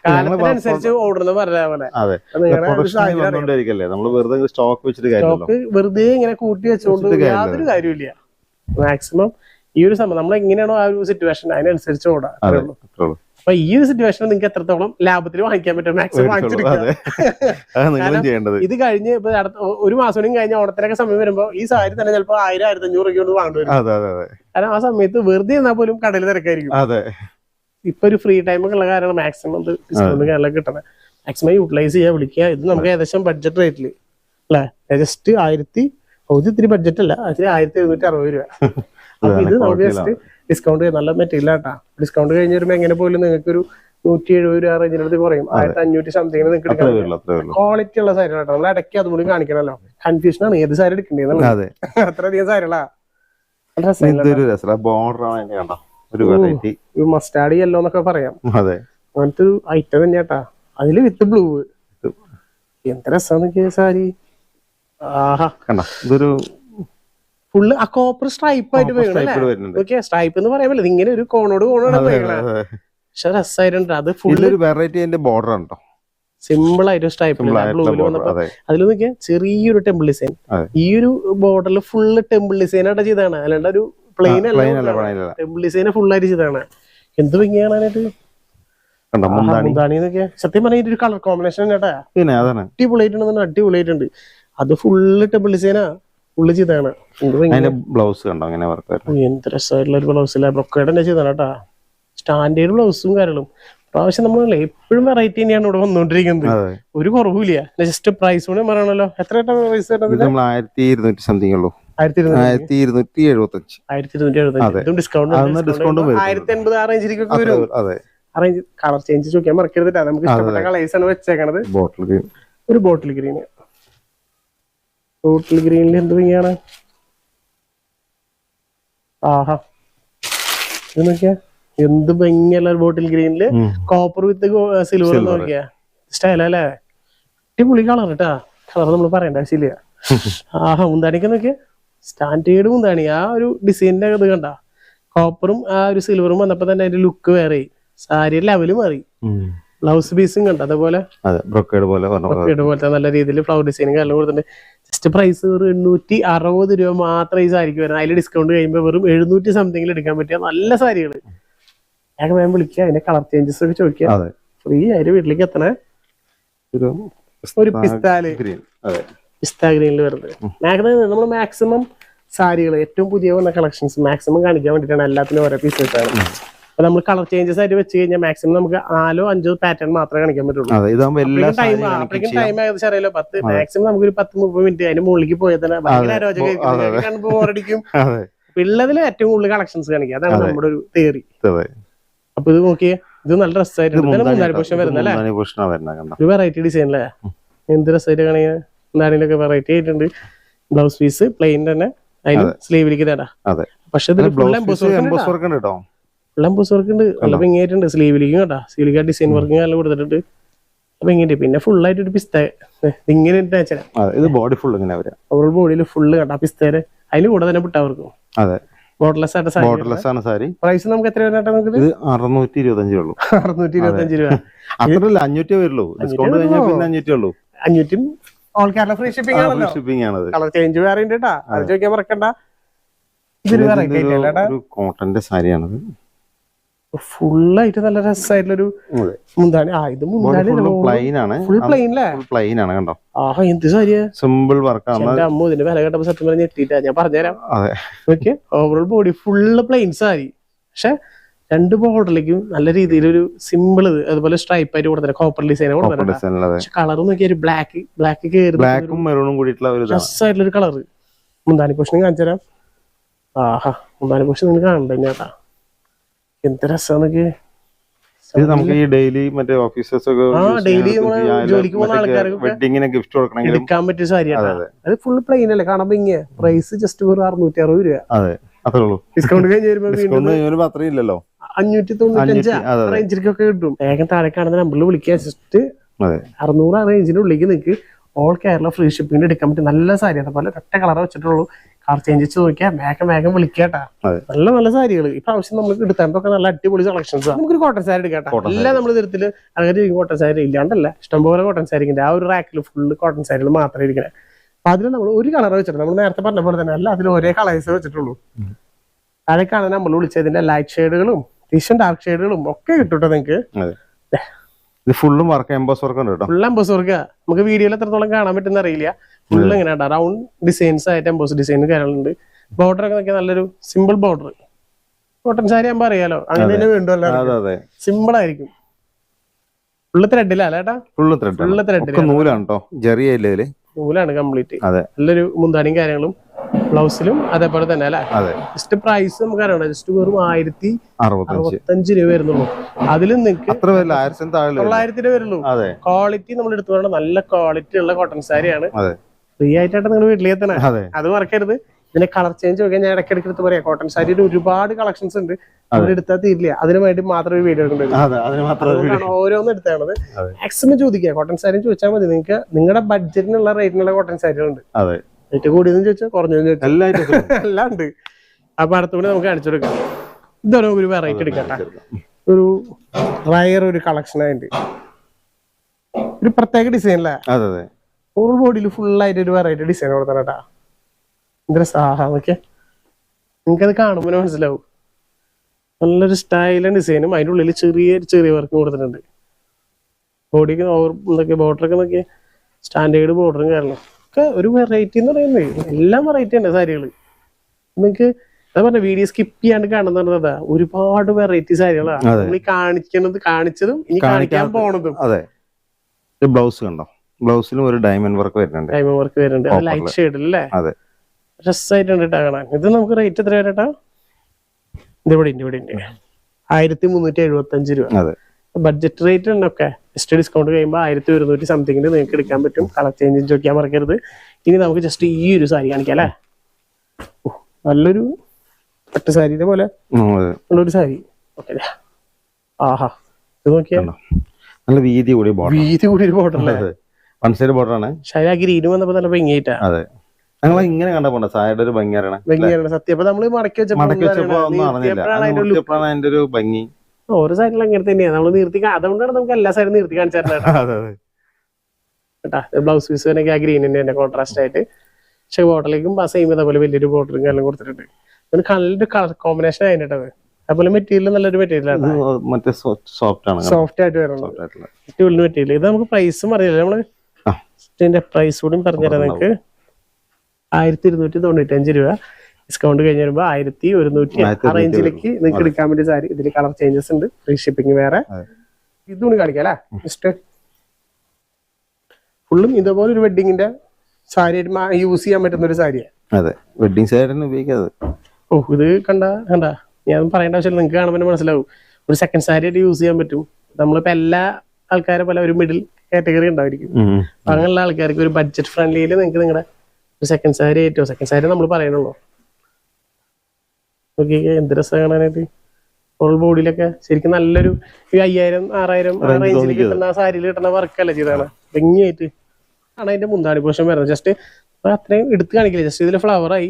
കാലത്തിനനുസരിച്ച് ഓടുന്നത് പറഞ്ഞ പോലെ സ്റ്റോക്ക് വെറുതെ ഇങ്ങനെ കൂട്ടി വെച്ചുകൊണ്ട് യാതൊരു കാര്യമില്ല. മാക്സിമം ഈ ഒരു സമയം നമ്മൾ എങ്ങനെയാണോ ആ ഒരു സിറ്റുവേഷൻ അതിനനുസരിച്ച് ഓടാ. അപ്പൊ ഈ ഒരു സിറ്റുവേഷനിൽ നിങ്ങൾക്ക് എത്രത്തോളം ലാഭത്തിൽ വാങ്ങിക്കാൻ പറ്റും മാക്സിമം വാങ്ങിച്ചെടുക്കുക. ഇത് കഴിഞ്ഞ് ഇപ്പൊ ഒരു മാസം കഴിഞ്ഞ ഓണത്തിനൊക്കെ സമയം വരുമ്പോ ഈ സാരി തന്നെ ചിലപ്പോ 1000-1500 രൂപ വാങ്ങേണ്ടി വരും. കാരണം ആ സമയത്ത് വെറുതെ എന്നാൽ പോലും കടയിൽ തിരക്കായിരിക്കും. ഇപ്പൊ ഒരു ഫ്രീ ടൈം ഉള്ള കാര്യമാണ് മാക്സിമം ഡിസ്കൗണ്ട് കാര്യങ്ങളൊക്കെ കിട്ടണേ. മാക്സിമം യൂട്ടിലൈസ് ചെയ്യുക, വിളിക്കുക. ഇത് നമുക്ക് ഏകദേശം ബഡ്ജറ്റ് റേറ്റിൽ അല്ലേ, ജസ്റ്റ് 1000 ഇത്തിരി ബഡ്ജറ്റ് അല്ല, 1760 രൂപ. അപ്പൊ ഇത് നമുക്ക് ജസ്റ്റ് ഡിസ്കൗണ്ട് ചെയ്യാം. നല്ല മെറ്റീരിയൽ ആട്ടാ. ഡിസ്കൗണ്ട് കഴിഞ്ഞ് വരുമ്പോ എങ്ങനെ പോലും നിങ്ങൾക്ക് ഒരു 170 രൂപ റേഞ്ചിനടുത്ത് കുറയും. 1500 സംതിങ് നിങ്ങൾക്ക് എടുക്കാം. ക്വാളിറ്റി ഉള്ള സാരി ആട്ടോ. നമ്മൾ ഇടയ്ക്ക് അതുകൂടി കാണിക്കണല്ലോ, കൺഫ്യൂഷൻ ആണ് ഏത് സാരി എടുക്കണ്ടേന്നുള്ളത്. അത്രയധികം സാരികളാ. മസ്റ്റാർഡ് യെല്ലോ എന്നൊക്കെ പറയാം, അങ്ങനത്തെ ഒരു ഐറ്റം തന്നെയാട്ടാ. അതില് വിത്ത് ബ്ലൂ, എന്ത് രസാണ് സാരി. ആഹാ, ഇതൊരു ഫുള്ള് ആ കോപ്പർ സ്ട്രൈപ്പ് ആയിട്ട് പോയിക്കണേ. സ്ട്രൈപ്പ് എന്ന് പറയാൻ പറ്റില്ല, ഇങ്ങനെ ഒരു കോണോട് കോണോട് പോയിക്കണേ. പക്ഷെ രസമായിട്ടുണ്ട്. അത് ഫുള്ള് ബോർഡർ ഉണ്ടോ, സിമ്പിൾ ആയിട്ട് സ്ട്രൈപ്പ് ബ്ലൂവിൽ വന്നപ്പോ അതിൽ നോക്കിയാൽ ചെറിയൊരു ടെമ്പിൾ ഡിസൈൻ. ഈ ഒരു ബോർഡറിൽ ഫുള്ള് ടെമ്പിൾ ഡിസൈൻ ആയിട്ട് ചെയ്താണ്, അല്ലാണ്ട് ഒരു പ്ലെയിൻ അല്ല, ടെമ്പിൾ ഡിസൈൻ ഫുൾ ആയിട്ട് ചെയ്താണ്. എന്ത് ഭംഗി കാണാനായിട്ട്. മുന്താണിന്നൊക്കെ സത്യം പറഞ്ഞ ഒരു കളർ കോമ്പിനേഷൻ ചേട്ടാ അടിപൊളിയായിട്ടുണ്ട്, അടിപൊളിയായിട്ടുണ്ട്. അത് ഫുള്ള് ടെമ്പിൾ ഡിസൈനാ, ഫുള്ള് ചെയ്താണ്. ബ്ലൗസ് കണ്ടോ അങ്ങനെ എന്ത് രസമായിട്ടുള്ള ഒരു ബ്ലൗസില്ല, ബ്രൊക്കേഡ് തന്നെ ചെയ്താണ് കേട്ടാ. സ്റ്റാൻഡേർഡ് ബ്ലൗസും കാര്യങ്ങളും. പ്രാവശ്യം നമ്മളല്ലേ എപ്പോഴും വെറൈറ്റി തന്നെയാണ് ഇവിടെ വന്നോണ്ടിരിക്കുന്നത്, ഒരു കുറവില്ല. ജസ്റ്റ് പ്രൈസ് കൂടെ പറയണല്ലോ. എത്ര പ്രൈസ്? 1200 സംതിങ് ഉള്ളൂ. 1275 ഡിസ്കൗണ്ട് 1080 ആ റേഞ്ചിലേക്കൊക്കെ വരും. കളർ ചേഞ്ച് ചോദിക്കാൻ മറക്കരുത്. നമുക്ക് ഇഷ്ടപ്പെട്ട കളേഴ്സ് ആണ് വെച്ചേക്കണത്. ഒരു ബോട്ടിൽ ഗ്രീന്, ബോട്ടിൽ ഗ്രീനിൽ എന്ത് ഭംഗിയാണ്. ആഹാ, ഇത് നോക്കിയാ എന്ത് ഭംഗിയല്ല. ബോട്ടിൽ ഗ്രീനില് കോപ്പർ വിത്ത് സിൽവർ നോക്കിയാ സ്റ്റൈലല്ലേ, അടിപൊളി കളർ കേട്ടാ. കളർ നമ്മൾ പറയേണ്ട ആവശ്യമില്ല. ആഹാ, മുന്താണിക്ക് നോക്കിയാ സ്റ്റാൻഡേർഡ് മുന്താണി. ആ ഒരു ഡിസൈനിന്റെ ഇത് കണ്ട, കോപ്പറും ആ ഒരു സിൽവറും വന്നപ്പോ തന്നെ അതിന്റെ ലുക്ക് വേറെ, സാരി ലെവല് മാറി. ബ്ലൗസ് പീസും കണ്ട അതേപോലെ പോലത്തെ നല്ല രീതിയിൽ ഫ്ലവർ ഡിസൈനും കാര്യം കൊടുത്തിട്ടുണ്ട്. ജസ്റ്റ് പ്രൈസ് ഒരു 860 രൂപ മാത്രമേ ഈ സാരിക്ക് വരുന്നത്. അതിൽ ഡിസ്കൗണ്ട് കഴിയുമ്പോൾ വെറും 700 സംതിങ്ങിൽ എടുക്കാൻ പറ്റിയ നല്ല സാരികള്. ഞാൻ വേഗം വിളിക്കുക, അതിന്റെ കളർ ചേഞ്ചസ് ഒക്കെ ചോദിക്കുക. ഫ്രീ ആയിട്ട് വീട്ടിലേക്ക് എത്തണേ. ഒരു പിസ്താ ഗ്രീനിൽ വരുന്നത്. നമ്മൾ മാക്സിമം സാരികൾ ഏറ്റവും പുതിയ വന്ന കളക്ഷൻസ് മാക്സിമം കാണിക്കാൻ വേണ്ടിയിട്ടാണ് എല്ലാത്തിനും ഓരോ പീസസ് ആണ്. അപ്പൊ നമ്മൾ കളർ ചേഞ്ചസ് ആയിട്ട് വെച്ച് കഴിഞ്ഞാൽ മാക്സിമം നമുക്ക് 4-5 പാറ്റേൺ മാത്രമേ കാണിക്കാൻ പറ്റുള്ളൂ. ടൈം ഏകദേശം അറിയാലോ 10, മാക്സിമം നമുക്ക് ഒരു 10-30 മിനിറ്റ് അതിന് മുകളിലേക്ക് പോയാൽ തന്നെ ഭയങ്കര അരോചകം ബോറടിക്കും. ഉള്ളതിൽ ഏറ്റവും കൂടുതൽ കളക്ഷൻസ് കാണിക്കുക, അതാണ് നമ്മുടെ ഒരു തിയറി. അപ്പൊ ഇത് നോക്കിയേ, ഇത് നല്ല രസമായിട്ടുണ്ട്. മുന്താണി പോഷൻ വരുന്നല്ലേ, ഒരു വെറൈറ്റി ഡിസൈൻ അല്ലേ, എന്ത് രസമായിട്ട് കാണിക്കുക. മുന്താണിയിലൊക്കെ വെറൈറ്റി ആയിട്ടുണ്ട്. ബ്ലൗസ് പീസ് പ്ലെയിൻ തന്നെ, അതിന് സ്ലീവിലേക്ക് തരാ. പക്ഷെ ഫുൾ എംബോസ് വർക്ക് ഉണ്ട്, നല്ല ഭംഗിയായിട്ടുണ്ട്. സ്ലീവിലേക്കും കേട്ടാ, സ്ലീവിലേക്ക് ഡിസൈൻ വർക്കും നല്ല കൊടുത്തിട്ടുണ്ട്, ഭംഗിയുണ്ട്. പിന്നെ ഫുൾ ആയിട്ട് ഒരു പിസ്ത ഇങ്ങനെ ഓവറോൾ ബോഡിയിൽ ഫുള്ള് കേട്ടാ പിസ്തേരെ. അതിന് കൂടെ തന്നെ പിട്ടാവർക്കും ബോർഡർലെസ് ആണ് സാരി. പ്രൈസ് നമുക്ക് എത്ര വരുന്നുണ്ട്? നമുക്ക് 625 ഉള്ളൂ. 625 രൂപ. അത്രല്ല 500 വരുള്ളൂ. ഡിസ്കൗണ്ട് കഴിഞ്ഞാൽ പിന്നെ 500 ഉള്ളൂ. 500 ഓൾ കേരള ഫ്രീ ഷിപ്പിംഗ് ആണല്ലോ. കളർ ചേഞ്ച് വേറെ ഉണ്ട് കേട്ടാ, അത് ചോദിക്കാൻ മറക്കണ്ട. ഇതൊരു കോട്ടന്റെ സാരിയാണത്, ഫുള്ളായിട്ട് നല്ല രസമായിട്ടുള്ളൊരു മുന്താണി. ഇത് മുന്താണി ഫുൾ പ്ലെയിൻ ആണ് കണ്ടോ. ആഹാ, എന്ത് സാരിയാ, സിമ്പിൾ വർക്കാണ്. അമ്മ ഇതിന്റെ വില കേട്ടപ്പോ സത്യം പറഞ്ഞ് എത്തിയിട്ടാ. ഞാൻ പറഞ്ഞുതരാം. Okay, overall body full plain sari, പക്ഷെ 2 ബോർഡറിലേക്കും നല്ല രീതിയിലൊരു സിമ്പിൾ അതുപോലെ സ്ട്രൈപ്പ് ആയിട്ട് കൊടുത്തിട്ട് കോപ്പർ ഡിസൈൻ കൊടുത്തിട്ടുണ്ട്. പക്ഷെ കളർ നോക്കിയ ഒരു ബ്ലാക്ക് രസമായിട്ടുള്ള ഒരു കളറ്. മുന്താണി പോഷൻ കാണിച്ചു തരാം. ആഹാ, മുന്താണി പോഷൻ നിങ്ങൾ കാണണ്ട കേട്ടാ, എന്ത് രസമാണ്. നമുക്ക് ഈ ഡെയിലി മറ്റേ ഓഫീസേഴ്സ് ജോലിക്ക് പോകുന്ന ആൾക്കാർക്ക് ഗിഫ്റ്റ് കൊടുക്കണമെങ്കിൽ എടുക്കാൻ പറ്റിയ സാരിയാണ്. അത് ഫുൾ പ്ലെയിൻ അല്ലേ, കാണാൻ ഭംഗിയ. പ്രൈസ് ജസ്റ്റ് ഒരു 660 രൂപ. ഡിസ്കൗണ്ട് കഴിഞ്ഞ് വരുമ്പോ 595 റേഞ്ചിലേക്കൊക്കെ കിട്ടും. വേഗം താഴെ കാണുന്ന നമ്പറിൽ വിളിക്കുക. ജസ്റ്റ് 600 ആ റേഞ്ചിന്റെ ഉള്ളിലേക്ക് നിങ്ങൾക്ക് ഓൾ കേരള ഫ്രീ ഷിപ്പിംഗ് എടുക്കാൻ പറ്റും. നല്ല സാരി, അതുപോലെ ഒറ്റ കളറെ വെച്ചിട്ടുള്ളൂ. കളർ ചേഞ്ചസ് നോക്കിയാൽ വേഗം വിളിക്കാട്ടാ. നല്ല നല്ല സാരികൾ ഇപ്രാവശ്യം നമുക്ക് എടുത്താണ്ടൊക്കെ നല്ല അടിപൊളി കളക്ഷൻസ്. നമുക്കൊരു കോട്ടൺ സാരി എടുക്കാട്ടോ. എല്ലാം നമ്മൾ തരത്തില് അങ്ങനെ കോട്ടൺ സാരി ഇല്ലാണ്ടല്ല, ഇഷ്ടംപോലെ കോട്ടൺ സാരി ഉണ്ട്. ആ ഒരു റാക്കിൽ ഫുള്ള് കോട്ടൺ സാരികൾ മാത്രമേ ഇരിക്കണേ. അപ്പൊ അതിൽ നമ്മൾ ഒരു കളർ വെച്ചിട്ടുണ്ട്. നമ്മൾ നേരത്തെ പറഞ്ഞ പോലെ തന്നെ അല്ല, അതിൽ ഒരേ കളേഴ്സ് വെച്ചിട്ടുള്ളൂ. അതൊക്കെയാണ് നമ്മൾ വിളിച്ചതിന്റെ ലൈറ്റ് ഷെയ്ഡുകളും തീഷൻ ഡാർക്ക് ഷെയ്ഡുകളും ഒക്കെ കിട്ടും നിങ്ങൾക്ക്. ഫുള്ളും വർക്ക് എംബോസ് വർക്ക് ഉണ്ട് കേട്ടോ. ഫുൾ എംബോസ് വർക്ക് നമുക്ക് വീഡിയോയിൽ എത്രത്തോളം കാണാൻ പറ്റുന്ന അറിയില്ല. ഫുള്ള് ഇങ്ങനെ റൗണ്ട് ഡിസൈൻസ് ആയിട്ട് എംബോസ് ഡിസൈൻ കാര്യങ്ങളുണ്ട്. ബോർഡർ ഒക്കെ നോക്കിയാൽ നല്ലൊരു സിമ്പിൾ ബോർഡർ. കോട്ടൺ സാരി ആകുമ്പോ അറിയാലോ, അങ്ങനെ തന്നെ വേണ്ടല്ലോ, സിമ്പിൾ ആയിരിക്കും. ഫുള്ള് ത്രെഡിലാ ഫുള്ള് ത്രെഡ് നൂലാണ് കേട്ടോ, ചെറിയ നൂലാണ് കംപ്ലീറ്റ്. അതെ, നല്ലൊരു മുന്താണിയും കാര്യങ്ങളും ബ്ലൗസിലും അതേപോലെ തന്നെ അല്ലെ. ജസ്റ്റ് പ്രൈസ് നമുക്ക് അറിയണം, ജസ്റ്റ് വെറും 1065 രൂപ വരുന്നുള്ളൂ. അതിലും നിങ്ങൾക്ക് 900 രൂപ വരുള്ളൂ. ക്വാളിറ്റി നമ്മൾ എടുത്തു പറയണം, നല്ല ക്വാളിറ്റി ഉള്ള കോട്ടൺ സാരിയാണ്. ഫ്രീ ആയിട്ടാണ് നിങ്ങൾ വീട്ടിലേക്ക് എത്തണേ, അത് മറക്കരുത്. ഇതിന്റെ കളർ ചേഞ്ച് ഒക്കെ ഞാൻ ഇടയ്ക്കിടയ്ക്ക് എടുത്ത് പറയാം. കോട്ടൺ സാരിയുടെ ഒരുപാട് കളക്ഷൻസ് ഉണ്ട്, എടുത്താൽ തീരില്ല. അതിന് വേണ്ടി മാത്രം ഒരു വീഡിയോ എടുക്കേണ്ടത്, ഓരോന്നും എടുത്താണത്. മാക്സിമം ചോദിക്കുക, കോട്ടൺ സാരി ചോദിച്ചാൽ മതി. നിങ്ങൾക്ക് നിങ്ങളുടെ ബഡ്ജറ്റിനുള്ള റേറ്റിനുള്ള കോട്ടൺ സാരികളുണ്ട്. റേറ്റ് കൂടിയെന്ന് ചോദിച്ചാൽ കുറഞ്ഞെന്ന് ചോദിച്ചാൽ എല്ലാം ഉണ്ട്. അപ്പൊ അടുത്തുകൂടി നമുക്ക് കാണിച്ചു കൊടുക്കാം. ഇതൊരു ഒരു വെറൈറ്റി എടുക്കട്ടെ, ഒരു റയർ ഒരു കളക്ഷൻ ആയിട്ട് ഒരു പ്രത്യേക ഡിസൈൻ അല്ലേ. ഫുൾ ബോഡിയിൽ ഫുൾ ആയിട്ട് ഒരു വെറൈറ്റി ഡിസൈൻ കൊടുത്തട്ടാ. എന്തൊരു സാഹാ നോക്കിയാ, നിങ്ങൾക്കത് കാണുമ്പോൾ മനസ്സിലാവും. നല്ലൊരു സ്റ്റൈലും ഡിസൈനും, അതിൻ്റെ ഉള്ളിൽ ചെറിയ വർക്ക് കൊടുത്തിട്ടുണ്ട്. ബോഡിക്ക് എന്തൊക്കെ ബോർഡറൊക്കെ നോക്കിയാൽ സ്റ്റാൻഡേർഡ് ബോർഡറും കാരണം ഒക്കെ ഒരു വെറൈറ്റി എന്ന് പറയുന്നത്. എല്ലാം വെറൈറ്റി ഉണ്ട് സാരികൾ. നിങ്ങൾക്ക് എന്താ പറഞ്ഞ വീഡിയോ സ്കിപ്പ് ചെയ്യാണ്ട് കാണുന്നതാ, ഒരുപാട് വെറൈറ്റി സാരികളാണ് നമ്മൾ കാണിച്ചതും ഇനി കാണിക്കാൻ പോണതും. ബ്ലൗസ് കണ്ടോ, ബ്ലൗസിലും ഒരു ഡയമണ്ട് വർക്ക് വരുന്നുണ്ട്. ലൈറ്റ് ഷെയ്ഡിൽ അല്ലേ, രസമായിട്ടുണ്ട് കേട്ടാ കാണാൻ. ഇത് നമുക്ക് റേറ്റ് എത്ര വരട്ടാ? ഇവിടെ 1375 രൂപ. ബഡ്ജറ്റ് റേറ്റ് ഉണ്ടൊക്കെ. ജസ്റ്റ് ഡിസ്കൗണ്ട് കഴിയുമ്പോൾ 1100 സംതിങ്ങിന് നിങ്ങൾക്ക് എടുക്കാൻ പറ്റും. കളർ ചേഞ്ച് ചോദിക്കാൻ മറക്കരുത്. ഇനി നമുക്ക് ജസ്റ്റ് ഈ ഒരു സാരി കാണിക്കാം അല്ലേ. നല്ലൊരു പട്ട് സാരിയുടെ പോലെ ഉള്ളൊരു സാരി. ഓക്കെ, ആഹാ, ഇത് നോക്കിയാ നല്ല വീതി കൂടി ഒരു ബോർഡർ അല്ലേ. ഗ്രീനും വന്നപ്പോ നല്ല ഭംഗിയായിട്ടാ. ഇങ്ങനെ കണ്ടപ്പോ സാരിയുടെ ഒരു ഭംഗിയാണ് സത്യം. അപ്പൊ നമ്മള് മടക്കി വെച്ചപ്പോ ഒരു ഭംഗി. ഓരോ സാരികളും അങ്ങനെ തന്നെയാണ് നമ്മൾ നിർത്തി. അതുകൊണ്ടാണ് നമുക്ക് എല്ലാ സാരി നിർത്തി കാണിച്ചാൽ കേട്ടാ. ബ്ലൗസ് പീസ് തന്നെ ഗ്രീനിന്റെ തന്നെ കോൺട്രാസ്റ്റ് ആയിട്ട്, പക്ഷെ ബോർഡറിലേക്കും പാസ് ചെയ്യുമ്പോൾ അതേപോലെ വലിയൊരു ബോർഡറും എല്ലാം കൊടുത്തിട്ടുണ്ട്. നല്ലൊരു കളർ കോമ്പിനേഷൻ ആയിട്ടത്. അതുപോലെ മെറ്റീരിയൽ നല്ലൊരു മെറ്റീരിയലാണ്, സോഫ്റ്റ് ആയിട്ട് വരണം. മെറ്റീരിയൽ ഇത് നമുക്ക് പ്രൈസും അറിയില്ല. നമ്മള് ഇതിന്റെ പ്രൈസ് കൂടി പറഞ്ഞുതരാം. നിങ്ങൾക്ക് 1295 രൂപ. ഡിസ്കൗണ്ട് കഴിഞ്ഞ് വരുമ്പോ 1100 ആ റേഞ്ചിലേക്ക് നിങ്ങൾക്ക് എടുക്കാൻ വേണ്ടി സാരി. ഇതിൽ കളർ ചേഞ്ചസ് ഉണ്ട്, ഫ്രീ ഷിപ്പിംഗ് വേറെ. ഇതുകൊണ്ട് കാണിക്കാം അല്ലേ. ജസ്റ്റ് ഫുള്ളും ഇതുപോലെ ഒരു വെഡിങ്ങിന്റെ സാരി യൂസ് ചെയ്യാൻ പറ്റുന്ന ഒരു സാരിയാണ്. വെഡിങ് സാരി ഉപയോഗിക്കാതെ. ഇത് കണ്ട ഞാൻ പറയേണ്ട ആവശ്യമില്ല, നിങ്ങൾക്ക് കാണുമ്പോൾ മനസ്സിലാവും. ഒരു സെക്കൻഡ് സാരി ആയിട്ട് യൂസ് ചെയ്യാൻ പറ്റും. നമ്മളിപ്പോ എല്ലാ ആൾക്കാരെ പോലെ ഒരു മിഡിൽ കാറ്റഗറി ഉണ്ടായിരിക്കും. അങ്ങനെയുള്ള ആൾക്കാർക്ക് ഒരു ബഡ്ജറ്റ് ഫ്രണ്ട്ലിയിൽ നിങ്ങൾക്ക് നിങ്ങളുടെ ഒരു സെക്കൻഡ് സാരി നമ്മൾ പറയണുള്ളൂ. നോക്കിയൊക്കെ എന്ത് രസം കാണാനായിട്ട്. ഫുൾ ബോഡിയിലൊക്കെ ശരിക്കും നല്ലൊരു 5000 6000 റേഞ്ചിൽ കിട്ടുന്ന സാരിയിൽ കിട്ടുന്ന വർക്കല്ല ചെയ്താണ്. ഭംഗിയായിട്ട് ആണ് അതിന്റെ മുന്താണി പോഷൻ വരുന്നത്. ജസ്റ്റ് അത്രയും എടുത്ത് കാണിക്കില്ല. ജസ്റ്റ് ഇതിൽ ഫ്ലവറായി,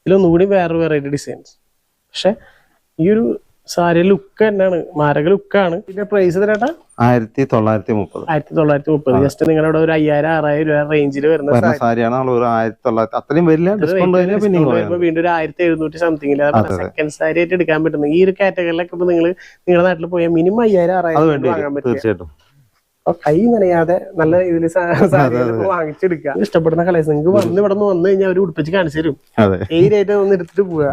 ഇതിലൊന്നുകൂടി വേറെ വെറൈറ്റി ഡിസൈൻസ്. പക്ഷെ ഈ ഒരു സാരി ലുക്ക് തന്നെയാണ്, മാരക ലുക്കാണ്. ഇതിന്റെ പ്രൈസ് തരാട്ടാ 1930. ജസ്റ്റ് നിങ്ങളുടെ ഒരു 5000 6000 രൂപ റേഞ്ചിൽ വരുന്ന സാരിയാണ്. വീണ്ടും ഒരു 1700 സംതിങ്ങിൽ സെക്കൻഡ് സാരി ആയിട്ട് എടുക്കാൻ പറ്റുന്നത്. ഈ ഒരു കാറ്റഗറിയിലൊക്കെ ഇപ്പൊ നിങ്ങളുടെ നാട്ടിൽ പോയാൽ മിനിമം 5000 6000 വാങ്ങാൻ പറ്റും. കൈ നനയാതെ നല്ല ഇതിൽ വാങ്ങിച്ചെടുക്കുക. ഇഷ്ടപ്പെടുന്ന കളേഴ്സ് നിങ്ങൾക്ക് ഇവിടെ നിന്ന് വന്നു കഴിഞ്ഞാൽ അവർ ഉടുപ്പിച്ച് കാണിച്ചു തരും. ഏരിയായിട്ട് ഒന്ന് എടുത്തിട്ട് പോവുക.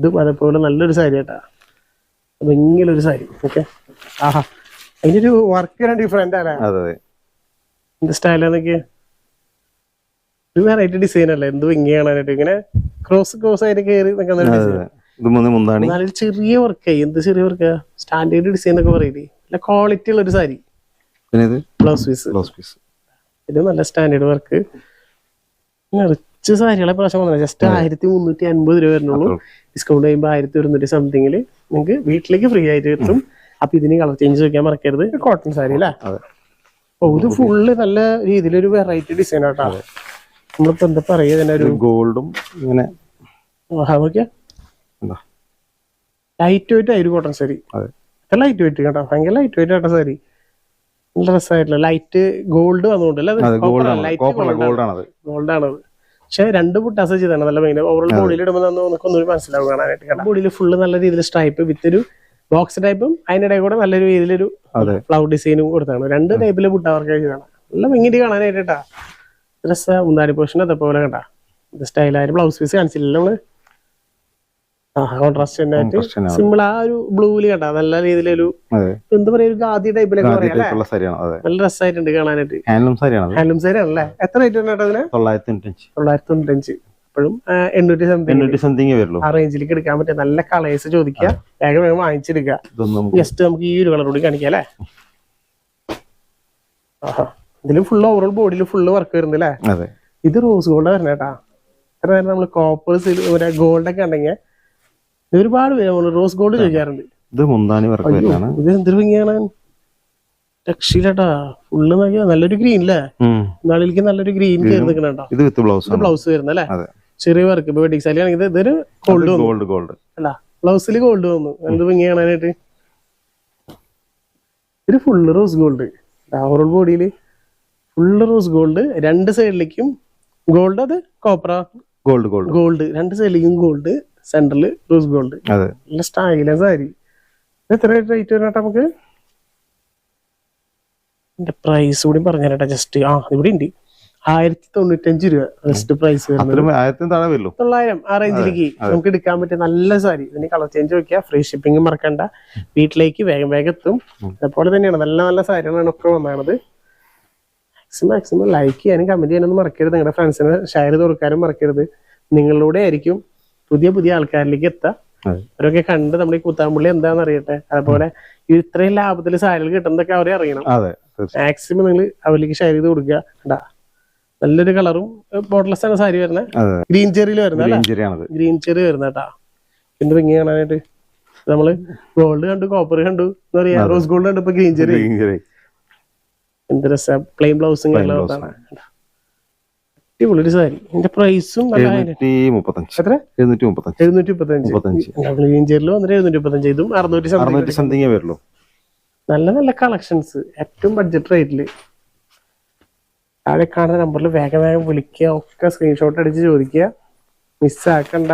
ഇതും അതേപോലെ നല്ലൊരു സാരി കേട്ടാ, ഭംഗിയുള്ളൊരു സാരി. ഓക്കെ, ആഹാ, അതിന്റെ ഒരു വർക്ക് ഡിഫറെന്റ് അല്ലേ. എന്ത് സ്റ്റൈലാന്നൊക്കെ, ഒരു വെറൈറ്റി ഡിസൈൻ അല്ലേ. എന്ത് ഭംഗി കാണാനായിട്ട്. ഇങ്ങനെ ക്രോസ് ആയിട്ട് കയറി നിൽക്കുന്ന നല്ലൊരു ചെറിയ വർക്ക്. എന്ത് ചെറിയ വർക്കാ, സ്റ്റാൻഡേർഡ് ഡിസൈൻ ഒക്കെ പറയില്ലേ. നല്ല ക്വാളിറ്റി ഉള്ള ഒരു സാരി. ബ്ലൗസ് പീസ് ഇത് നല്ല സ്റ്റാൻഡേർഡ് വർക്ക്. റിച്ച് സാരികളെ പ്രാവശ്യം വന്നത് ജസ്റ്റ് 1350 രൂപ വരുന്നുള്ളൂ. ഡിസ്കൗണ്ട് ചെയ്യുമ്പോൾ 1100 സംതിങ്ങില് നിങ്ങൾക്ക് വീട്ടിലേക്ക് ഫ്രീ ആയിട്ട് കിട്ടും. അപ്പൊ ഇതിന് കളർ ചേഞ്ച് വെക്കാൻ മറക്കരുത്. കോട്ടൺ സാരി അല്ലേ. ഇത് ഫുള്ള് നല്ല രീതിയിലൊരു വെറൈറ്റി ഡിസൈൻ ആട്ടാ. നമ്മളിപ്പോ എന്താ പറയാ, ഇതിന്റെ ഒരു ഗോൾഡും ഇങ്ങനെ നോക്കിയാ ലൈറ്റ് വെയിറ്റ് ആയി ഒരു കോട്ടൺ സാരി. ലൈറ്റ് വെയിറ്റ് കേട്ടോ, ഭയങ്കര ലൈറ്റ് വെയിറ്റ് ആട്ടോ സാരി. നല്ല രസമായിട്ടില്ല. Light gold വന്നുകൊണ്ടല്ലേ, ഗോൾഡാണത്. പക്ഷെ 2 പുട്ടാസ് ചെയ്താണ് നല്ല ഭയങ്കര. ഓവറോൾ ബോഡിയിൽ ഇടുമ്പോൾ നമുക്ക് ഒന്നുകൂടി മനസ്സിലാവും കാണാനായിട്ട്. ബോഡിയിൽ ഫുള്ള് നല്ല രീതിയിൽ സ്ട്രൈപ്പ് വിത്ത് ഒരു ബോക്സ് ടൈപ്പും അതിനിടയിൽ കൂടെ നല്ലൊരു രീതിയിലൊരു ഫ്ലവർ ഡിസൈനും കൊടുത്താണ്. 2 ടൈപ്പില് പുട്ട വർക്ക് ചെയ്താണ്. നല്ല ഭംഗിയിട്ട് കാണാനായിട്ട് കേട്ടാ. ഡ്രസ്സ് മുന്താണി പോർഷൻ അതേപോലെ കേട്ടാ. സ്റ്റൈലായ ബ്ലൗസ് പീസ് കാണിച്ചില്ലല്ലോ നമ്മള്. കോൺട്രാസ്റ്റ് ആയിട്ട് സിമ്പിൾ ആ ഒരു ബ്ലൂവില് കണ്ട നല്ല രീതിയിലൊരു എന്താ പറയാ ഒരു ഖാദി ടൈപ്പിലൊക്കെ പറയാം നല്ല രസമായിട്ടുണ്ട് കാണാനായിട്ട്. ഹാൻഡ്ലൂം സാരി ആണല്ലേ. എത്ര റേറ്റ് വരുന്നത് അതിന്? 995. അപ്പോഴും 800 സംതിങ് വരുള്ളൂ. ആ റേഞ്ചിലേക്ക് എടുക്കാൻ പറ്റിയ നല്ല കളേഴ്സ് ചോദിക്കുക, വേഗം വേഗം വാങ്ങിച്ചെടുക്കുക. ജസ്റ്റ് നമുക്ക് ഈ ഒരു കളർ കൂടി കാണിക്കാം അല്ലേ. ഇതിലും ഫുൾ ഓവറോൾ ബോഡിയിൽ ഫുള്ള് വർക്ക് വരുന്നില്ലേ. ഇത് റോസ് ഗോൾഡ് വരണ കേട്ടാ. എത്ര നേരം നമ്മള് കോപ്പർ ഗോൾഡൊക്കെ ഉണ്ടെങ്കിൽ ഒരുപാട് പേര് നമ്മള് റോസ് ഗോൾഡ് ചോദിക്കാറുണ്ട്. ഇത് എന്തൊരു ഭംഗിയാണ്, രക്ഷയില്ലാട്ടാ. ഫുള്ള് നോക്കിയാ നല്ലൊരു ഗ്രീൻ അല്ലേ, നാളിലേക്ക് നല്ലൊരു ഗ്രീൻ കയറി നിൽക്കണോ. ഇത് ബ്ലൗസ് വരുന്നല്ലേ, ചെറിയ വർക്ക്. ഇപ്പൊ വെഡിങ് സാരി ആണെങ്കിൽ ഇതൊരു ഗോൾഡ് അല്ല, ബ്ലൗസിൽ ഗോൾഡ് വന്നു. എന്ത് ഭംഗി കാണാനായിട്ട്. ഇത് ഫുള്ള് റോസ് ഗോൾഡ്, ഓവറോൾ ബോഡിയില് ഫുള്ള് റോസ് ഗോൾഡ്. രണ്ട് സൈഡിലേക്കും ഗോൾഡ്, അത് കോപ്പറ ഗോൾഡ് രണ്ട് സൈഡിലേക്കും ഗോൾഡ്, സെന്ററിൽ റോസ് ഗോൾഡ്. നല്ല സ്റ്റൈല സാരി. എത്ര റേറ്റ് വരണ നമുക്ക്? എന്റെ പ്രൈസ് കൂടി പറഞ്ഞേരട്ടെ ജസ്റ്റ്. ഇവിടെ ഉണ്ട് 1095 രൂപ ജസ്റ്റ് പ്രൈസ് വരുന്നത്. 900 ആ റേഞ്ചിലേക്ക് നമുക്ക് എടുക്കാൻ പറ്റിയ നല്ല സാരി. ഇതിന് കളർ ചേഞ്ച് നോക്കിയാൽ ഫ്രീ ഷിപ്പിംഗ് മറക്കണ്ട, വീട്ടിലേക്ക് വേഗം വേഗം എത്തും. അതുപോലെ തന്നെയാണ് നല്ല നല്ല സാരികളാണ് ഒക്കെ വന്നത്. മാക്സിമം ലൈക്ക് ചെയ്യാനും കമന്റ് ചെയ്യാനൊന്നും മറക്കരുത്. നിങ്ങളുടെ ഫ്രണ്ട്സിന് ഷെയർ ചെയ്ത് കൊടുക്കാനും മറക്കരുത്. നിങ്ങളിലൂടെ ആയിരിക്കും പുതിയ പുതിയ ആൾക്കാരിലേക്ക് എത്താം. അവരൊക്കെ കണ്ട് നമ്മുടെ ഈ കൂത്താമ്പള്ളി എന്താണെന്ന് അറിയട്ടെ. അതുപോലെ ഇത്രയും ലാഭത്തിൽ സാരികൾ കിട്ടുന്നതൊക്കെ അവരെ അറിയണം. മാക്സിമം നിങ്ങൾ അവരിലേക്ക് ഷെയർ ചെയ്ത് കൊടുക്കുക. നല്ലൊരു കളറും ബോർഡർലെസ് ആണ് സാരി വരുന്നത്. ഗ്രീൻ ചെറിയിൽ വരുന്നത്, ഗ്രീൻ ചെറി വരുന്ന കേട്ടാ. എന്ത് ഭംഗി കാണാനായിട്ട്. നമ്മള് ഗോൾഡ് കണ്ടു, കോപ്പർ കണ്ടു, എന്താ പറയാ, റോസ് ഗോൾഡ് കണ്ടു, ഇപ്പൊ ഗ്രീൻ ചെറി. എന്ത് രസാ. പ്ലെയിൻ ബ്ലൗസും കാര്യങ്ങളൊക്കെയാണ്. അടിപൊളി സാരി. ഇതിന്റെ പ്രൈസും 735. ഗ്രീൻ ചെറിയിൽ വന്നിട്ട് 735. ഇതും 600 സംതിങ് വരുള്ളൂ. നല്ല നല്ല കളക്ഷൻസ് ഏറ്റവും ബഡ്ജറ്റ് റേറ്റില്. താഴെ കാണുന്ന നമ്പറിൽ വേഗം വേഗം വിളിക്കുക, ഒക്കെ സ്ക്രീൻഷോട്ട് അടിച്ച് ചോദിക്കുക, മിസ്സാക്കണ്ട.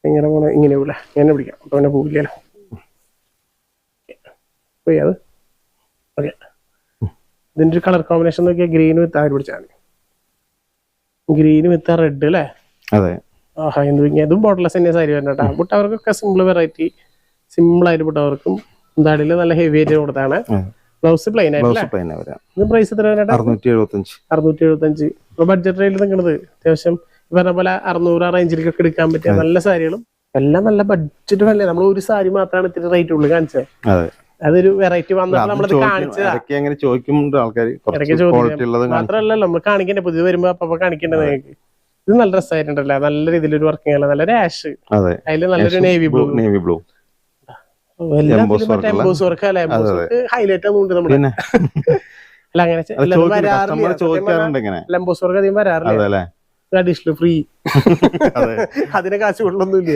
എങ്ങനെ പോണ ഇങ്ങനെ വിള ഇങ്ങനെ പിടിക്കാം, അപ്പൊ പിന്നെ പോവില്ലല്ലോ. പോയി അത് ഓക്കെ. ഇതിന്റെ ഒരു കളർ കോമ്പിനേഷൻ നോക്കിയാൽ ഗ്രീൻ വിത്ത് ആര് പിടിച്ചാണ്, ഗ്രീൻ വിത്ത് റെഡ് അല്ലേ. ആഹാ എന്ത് ഭംഗിയാ. അതും ബോർഡർലെസ് തന്നെ സാരി വരുന്ന കേട്ടോ. ബുട്ടവർക്കൊക്കെ സിമ്പിൾ വെറൈറ്റി, സിമ്പിൾ ആയിട്ട് ബുട്ടവർക്കും എന്താടില് നല്ല ഹെവി ആയിട്ട് കൊടുത്താണ്. ബ്ലൗസ് പ്ലെയിൻ ആയിട്ടല്ലേ. ഇത് പ്രൈസ് എത്ര? 675. ബഡ്ജറ്റ് റേറ്റിൽ നിൽക്കുന്നത് അത്യാവശ്യം പറഞ്ഞ പോലെ 600 ആ റേഞ്ചിലേക്കൊക്കെ എടുക്കാൻ പറ്റിയ നല്ല സാരികളും എല്ലാം നല്ല ബഡ്ജറ്റ് അല്ലേ. നമ്മൾ ഒരു സാരി മാത്രമാണ് ഇത്തിരി റേറ്റ് ഉള്ളു കാണിച്ചത്. അതൊരു വെറൈറ്റി വന്നപ്പോൾ നമ്മളത് കാണിച്ചത്. മാത്രമല്ലല്ലോ നമ്മൾ കാണിക്കണ്ടേ, പുതിയ വരുമ്പോ അപ്പൊ കാണിക്കണ്ടേ നിങ്ങൾക്ക്. ഇത് നല്ല രസമായിട്ടുണ്ടല്ലോ, നല്ല രീതിയിലൊരു വർക്കിംഗ് അല്ല, നല്ല ആഷ്, അതില് നല്ലൊരു നേവി ബ്ലൂ. ഹൈലൈറ്റ് ആവുന്നുണ്ട് നമ്മുടെ. അല്ല അങ്ങനെ ലംബോസ് വർക്ക് അധികം വരാറില്ല, അഡീഷണൽ ഫ്രീ. അതിനെ കാശ് കൊള്ളൊന്നുമില്ല.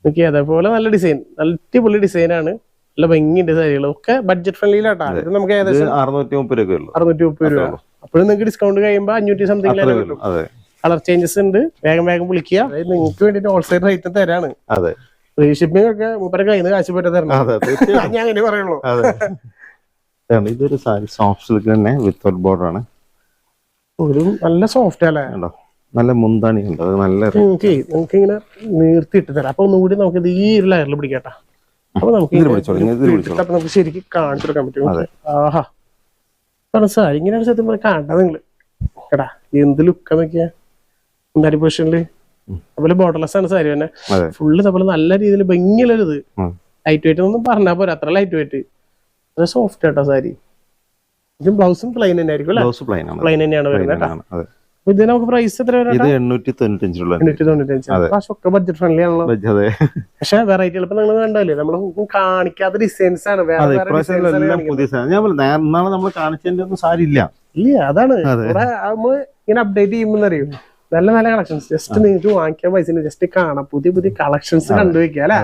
ഓക്കെ. അതേപോലെ നല്ല ഡിസൈൻ, നല്ല അടിപൊളി ഡിസൈനാണ്, നല്ല ഭംഗിന്റെ സാരികൾ ഒക്കെ ബഡ്ജറ്റ് ഫ്രണ്ട്ലിയിലാട്ടാ. ഇത് നമുക്ക് ഏകദേശം 630 രൂപ. അപ്പോഴും നിങ്ങൾക്ക് ഡിസ്കൗണ്ട് കഴിയുമ്പോ 500 സംതിങ് കിട്ടും. കളർ ചേഞ്ചസ് ഉണ്ട്, വേഗം വേഗം വിളിക്കുക. നിങ്ങൾക്ക് വേണ്ടിട്ട് ഹോൾസെയിൽ റേറ്റ് തരാണ്. ഫ്രീ ഷിപ്പിംഗ് ഒക്കെ മൂപ്പരെ കയ്യിൽ നിന്ന് കാശ് പറ്റ തരണം, ഞാൻ അങ്ങനെ പറയുള്ളൂ. ഇതൊരു സാരി സോഫ്റ്റ് സിൽക്ക് തന്നെ വിത്തൗട്ട് ബോർഡർ ആണ്. ഒരു നല്ല സോഫ്റ്റ് അല്ലേ, നല്ല മുന്താണി ഉണ്ട്. അത് നല്ല നമുക്ക് ഇങ്ങനെ നീർത്തിയിട്ട് തരാം. അപ്പൊ ഒന്നുകൂടി നമുക്ക് ഇത് ഈ ഒരു ലെയറിൽ പിടിക്കട്ടാ. അപ്പൊ നമുക്ക് നമുക്ക് ശരിക്കും കാണിച്ചു കൊടുക്കാൻ പറ്റും. ആഹാ സാരി ഇങ്ങനെയാണ് സത്യം പോലെ കാണണ്ട നിങ്ങള്. എടാ എന്ത് ലുക്കാ നോക്കിയാ മുന്താരി പൊസിഷനില്. അതുപോലെ ബോർഡർലെസ് ആണ് സാരി തന്നെ, ഫുള്ള് അതുപോലെ നല്ല രീതിയിൽ ഭംഗിയുള്ളൊരു ഇത്. ലൈറ്റ് വെയിറ്റ് ഒന്നും പറഞ്ഞാൽ പോരാ, അത്ര ലൈറ്റ് വെയിറ്റ്, അത്ര സോഫ്റ്റ് ആട്ടോ സാരി. ഇതും ബ്ലൗസും പ്ലെയിൻ തന്നെ ആയിരിക്കും, പ്ലെയിൻ തന്നെയാണ് വരുന്നത്. ഇത് നമുക്ക് പ്രൈസ് എത്ര വരും? 895. ഒക്കെ ബഡ്ജറ്റ് ഫ്രണ്ട്ലി ആണല്ലോ. പക്ഷെ വെറൈറ്റികൾ ഇപ്പൊ നിങ്ങൾ കണ്ടല്ലേ, നമ്മൾ കാണിക്കാത്ത ഡിസൈൻസ് ആണ്. സാരി ഇല്ല, അതാണ് നമ്മള് ഇങ്ങനെ അപ്ഡേറ്റ് ചെയ്യുമ്പോൾ അറിയും നല്ല നല്ല കളക്ഷൻസ്. ജസ്റ്റ് നിങ്ങൾക്ക് വാങ്ങിക്കാൻ പൈസ ജസ്റ്റ് കാണാം, പുതിയ പുതിയ കളക്ഷൻസ് കണ്ടുവെക്കുക അല്ലെ.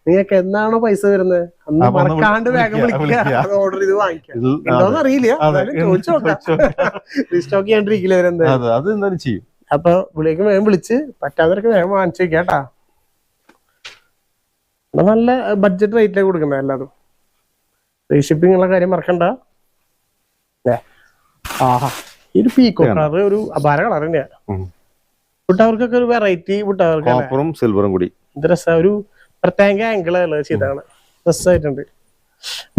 നിങ്ങൾക്ക് എന്നാണോ പൈസ വരുന്നത് അന്ന് മറക്കാണ്ട് വേഗം വിളിക്കുക, അത് ഓർഡർ ചെയ്ത് വാങ്ങിക്കാം. ഉണ്ടോന്ന് അറിയില്ല, ചോദിച്ചു നോക്കാം. റീസ്റ്റോക്ക് ചെയ്യാണ്ടിരിക്കില്ല അവരെന്തായാലും ചെയ്യും. അപ്പൊ വിളിക്ക് വേഗം വിളിച്ച് പറ്റാത്തവരൊക്കെ വേഗം വാങ്ങിച്ചു വെക്കാം കേട്ടാ. നല്ല ബഡ്ജറ്റ് റേറ്റിലേക്ക് കൊടുക്കണ്ട എല്ലാതും. ഫ്രീ ഷിപ്പിംഗ് ഉള്ള കാര്യം മറക്കണ്ട. ആഹാ ഈ ഒരു പീക്കോ കളർ ഒരു അപാര കളർ തന്നെയാണ്. ബുട്ടാവർക്കൊക്കെ ഒരു വെറൈറ്റി ബുട്ടാവർക്ക് കോപ്പറും സിൽവറും കൂടി ഇത് രസ ഒരു പ്രത്യേക ആംഗിള് ചെയ്താണ്, രസമായിട്ടുണ്ട്.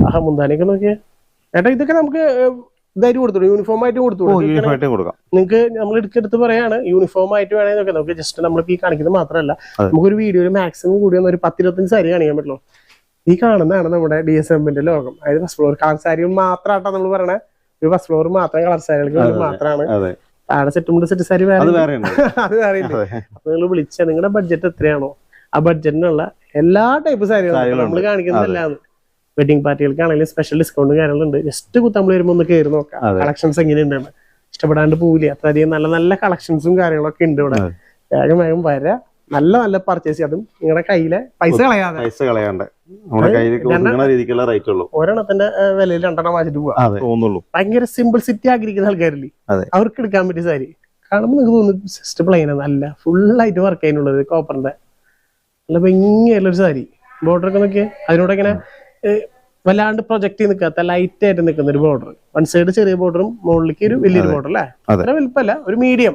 ആഹാ മുന്താനിയൊക്കെ നോക്കിയേ ഏട്ടാ. ഇതൊക്കെ നമുക്ക് ഇതായിട്ട് കൊടുത്തു, യൂണിഫോം ആയിട്ട് കൊടുത്തു. നിങ്ങൾക്ക് നമ്മൾ എടുത്ത് പറയാണ് യൂണിഫോം ആയിട്ട് വേണമെങ്കിൽ നോക്കാം. നമുക്ക് ജസ്റ്റ് നമ്മളിപ്പോ ഈ കാണിക്കുന്നത് മാത്രമല്ല, നമുക്കൊരു വീഡിയോയിൽ മാക്സിമം കൂടി ഒരു 10-25 സാരി കാണിക്കാൻ പറ്റുള്ളൂ. ഈ കാണുന്നതാണ് നമ്മുടെ DSMന്റെ ലോകം. അതായത് ഫസ്റ്റ് ഫ്ലോർ കളർ സാരികൾ മാത്രമായിട്ടാണ് നമ്മൾ പറയണേ. ഒരു ഫസ്റ്റ് ഫ്ലോർ മാത്രം കളർ സാരികൾക്ക് വേണ്ടി മാത്രമാണ്. താഴെ സെറ്റ് സാരി വേറെ അത് വേറെ ഇല്ല. അപ്പൊ നിങ്ങൾ വിളിച്ച നിങ്ങളുടെ ബഡ്ജറ്റ് എത്രയാണോ ആ ബഡ്ജറ്റിനുള്ള എല്ലാ ടൈപ്പ് സാരികളും നമ്മൾ കാണിക്കുന്നതല്ലാന്ന്. വെഡിങ് പാർട്ടികൾക്കാണെങ്കിലും സ്പെഷ്യൽ ഡിസ്കൗണ്ട് കാര്യങ്ങളുണ്ട്. ജസ്റ്റ് കുത്തമ്പളി വരുമ്പോൾ ഒന്ന് കയറി നോക്കാം കളക്ഷൻസ് എങ്ങനെയുണ്ടെന്ന്. ഇഷ്ടപ്പെടാണ്ട് പോവില്ല. അത്രയധികം നല്ല നല്ല കളക്ഷൻസും കാര്യങ്ങളൊക്കെ ഉണ്ട് ഇവിടെ. വേഗം വേഗം വരാ, നല്ല നല്ല പർച്ചേസ് ചെയ്യാം. അതും നിങ്ങളുടെ കയ്യിലെ പൈസ കളയാണ്ട് ഒരെണ്ണത്തിന്റെ വിലയിൽ 2 വാങ്ങിച്ചിട്ട് പോവാ. ഭയങ്കര സിംപിൾസിറ്റി ആഗ്രഹിക്കുന്ന ആൾക്കാരില്ലേ, അവർക്ക് എടുക്കാൻ പറ്റിയ സാരി കാണുമ്പോൾ നിങ്ങൾക്ക് തോന്നുന്നു ജസ്റ്റ് പ്ലെയിൻ നല്ല ഫുള്ളായിട്ട് വർക്ക് ചെയ്യാനുള്ളത്. കോപ്പറിന്റെ നല്ല ഭംഗിയായിട്ടുള്ളൊരു സാരി. ബോർഡറൊക്കെ നോക്കിയേ, അതിനോട് ഇങ്ങനെ വല്ലാണ്ട് പ്രൊജക്ട് ചെയ്ത് നിൽക്കാത്ത ലൈറ്റ് ആയിട്ട് നിൽക്കുന്ന ഒരു ബോർഡർ. വൺ സൈഡ് ചെറിയ ബോർഡറും മുകളിലേക്ക് ഒരു വലിയൊരു ബോർഡർ അല്ലേ. അത്ര വലുപ്പമല്ല, ഒരു മീഡിയം.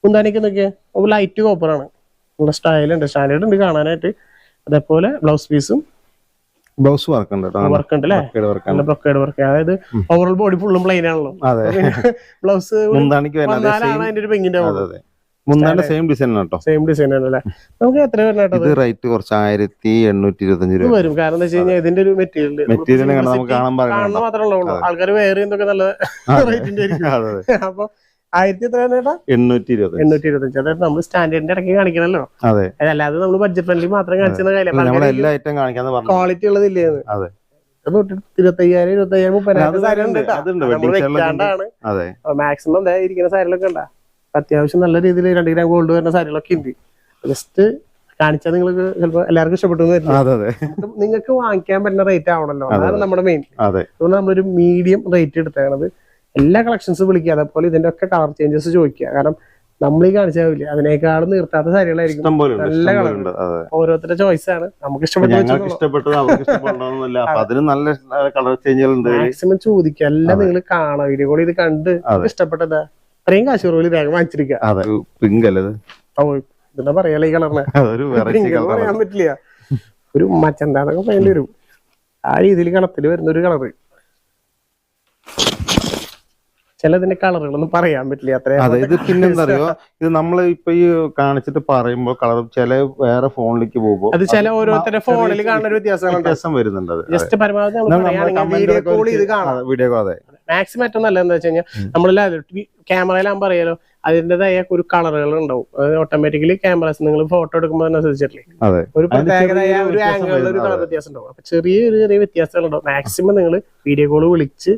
മുന്താനിക്ക് നോക്കിയാൽ ലൈറ്റ് കോപ്പറാണ്. നല്ല സ്റ്റൈലുണ്ട്, സ്റ്റാൻഡേർഡ് ഉണ്ട് കാണാനായിട്ട്. അതേപോലെ ബ്ലൗസ് പീസും ബ്ലൗസ് വർക്ക് ഉണ്ട് അല്ലേ, നല്ല ബ്രൊക്കേഡ് വർക്ക്. അതായത് ഓവറോൾ ബോഡി ഫുള്ളും പ്ലെയിൻ ആണല്ലോ. ബ്ലൗസ് അതിന്റെ ഒരു ഭംഗിന്റെ സെയിം ഡിസൈൻ ആണല്ലേ. നമുക്ക് എത്ര റേറ്റ് കുറച്ച് 1825 രൂപ വരും. കാരണം എന്താ വെച്ച് കഴിഞ്ഞാൽ ഇതിന്റെ ഒരു മെറ്റീരിയൽ കാണുന്ന മാത്രമേ ഉള്ളൂ. ആൾക്കാർ വേറെ എന്തൊക്കെ നല്ല റേറ്റിന്റെ അപ്പൊ 1825. അതായത് നമ്മൾ സ്റ്റാൻഡേർഡിന്റെ ഇടയ്ക്ക് കാണിക്കണല്ലോ. അല്ലാതെ നമ്മൾ ബഡ്ജറ്റ് ഫ്രണ്ട്ലി മാത്രം കാണിച്ചിരുന്ന കാര്യം ക്വാളിറ്റി ഉള്ളതില്ലേന്ന്. 25,000 30,000 സാരി വെക്കാണ്ടാണ് മാക്സിമം ഇരിക്കുന്ന സാരികളൊക്കെ ഉണ്ടാ. അത്യാവശ്യം നല്ല രീതിയിൽ 2 ഗ്രാം ഗോൾഡ് വരുന്ന സാരികളൊക്കെ ഉണ്ട്. ജസ്റ്റ് കാണിച്ചാൽ നിങ്ങൾക്ക് ചിലപ്പോ എല്ലാവർക്കും ഇഷ്ടപ്പെട്ടു. നിങ്ങൾക്ക് വാങ്ങിക്കാൻ പറ്റുന്ന റേറ്റ് ആവണല്ലോ, അതാണ് നമ്മുടെ മെയിൻ. അതുകൊണ്ട് നമ്മളൊരു മീഡിയം റേറ്റ് എടുത്തേക്കണത്. എല്ലാ കളക്ഷൻസും വിളിക്കുക, അതേപോലെ ഇതിന്റെ ഒക്കെ കളർ ചേഞ്ചസ് ചോദിക്കുക. കാരണം നമ്മൾ ഈ കാണിച്ചാവില്ല, അതിനേക്കാളും നിർത്താത്ത സാരികളായിരിക്കും. നല്ല കളർ ഓരോരുത്തരുടെ ചോയ്സ് ആണ്. നമുക്ക് മാക്സിമം ചോദിക്കുക. എല്ലാം നിങ്ങൾ കാണാം, വീഡിയോ കോൾ ഇത് കണ്ട് ഇഷ്ടപ്പെട്ടതാ അത്രയും കാശ് കുറവില് വേഗം വാങ്ങിച്ചിരിക്കുക. ഇതെന്താ പറയാ, ഈ കളറിനെ പറയാൻ പറ്റില്ല. ഒരു മച്ചന്താന്നൊക്കെ പറയേണ്ടി വരും. ആ രീതിയിൽ കളത്തിൽ വരുന്ന ഒരു കളറ്. ചിലതിന്റെ കളറുകളൊന്നും പറയാൻ പറ്റില്ല. അതെ, ഇത് പിന്നെന്താ അറിയോ, ഇത് നമ്മൾ ഇപ്പൊ ഈ കാണിച്ചിട്ട് പറയുമ്പോ കളർ ചില വേറെ ഫോണിലേക്ക് പോകുമ്പോ അത് ചില ഓരോരുത്തരുടെ ഫോണിൽ കാണുന്ന ഒരു വ്യത്യാസം വരുന്നുണ്ട്. ജസ്റ്റ് പരമാവധി വീഡിയോ കോൾ ചെയ്ത് കാണാം. വീഡിയോ കോൾ അതെ മാക്സിമം ഏറ്റവും നല്ലത് എന്താ വെച്ച് കഴിഞ്ഞാൽ നമ്മളെല്ലാം ക്യാമറയിലാകുമ്പോൾ അറിയാലോ അതിന്റേതായ ഒരു കളറുകൾ ഉണ്ടാവും. ഓട്ടോമാറ്റിക്കലി ക്യാമറസ് നിങ്ങൾ ഫോട്ടോ എടുക്കുമ്പോൾ തന്നെ ശ്രദ്ധിച്ചിട്ടില്ലേ, ഒരു പ്രത്യേകതയായ ഒരു ആംഗിളിൽ ഒരു കളർ വ്യത്യാസം ഉണ്ടാവും. അപ്പൊ ചെറിയ വ്യത്യാസങ്ങൾ ഉണ്ടാവും. മാക്സിമം നിങ്ങൾ വീഡിയോ കോൾ വിളിച്ച്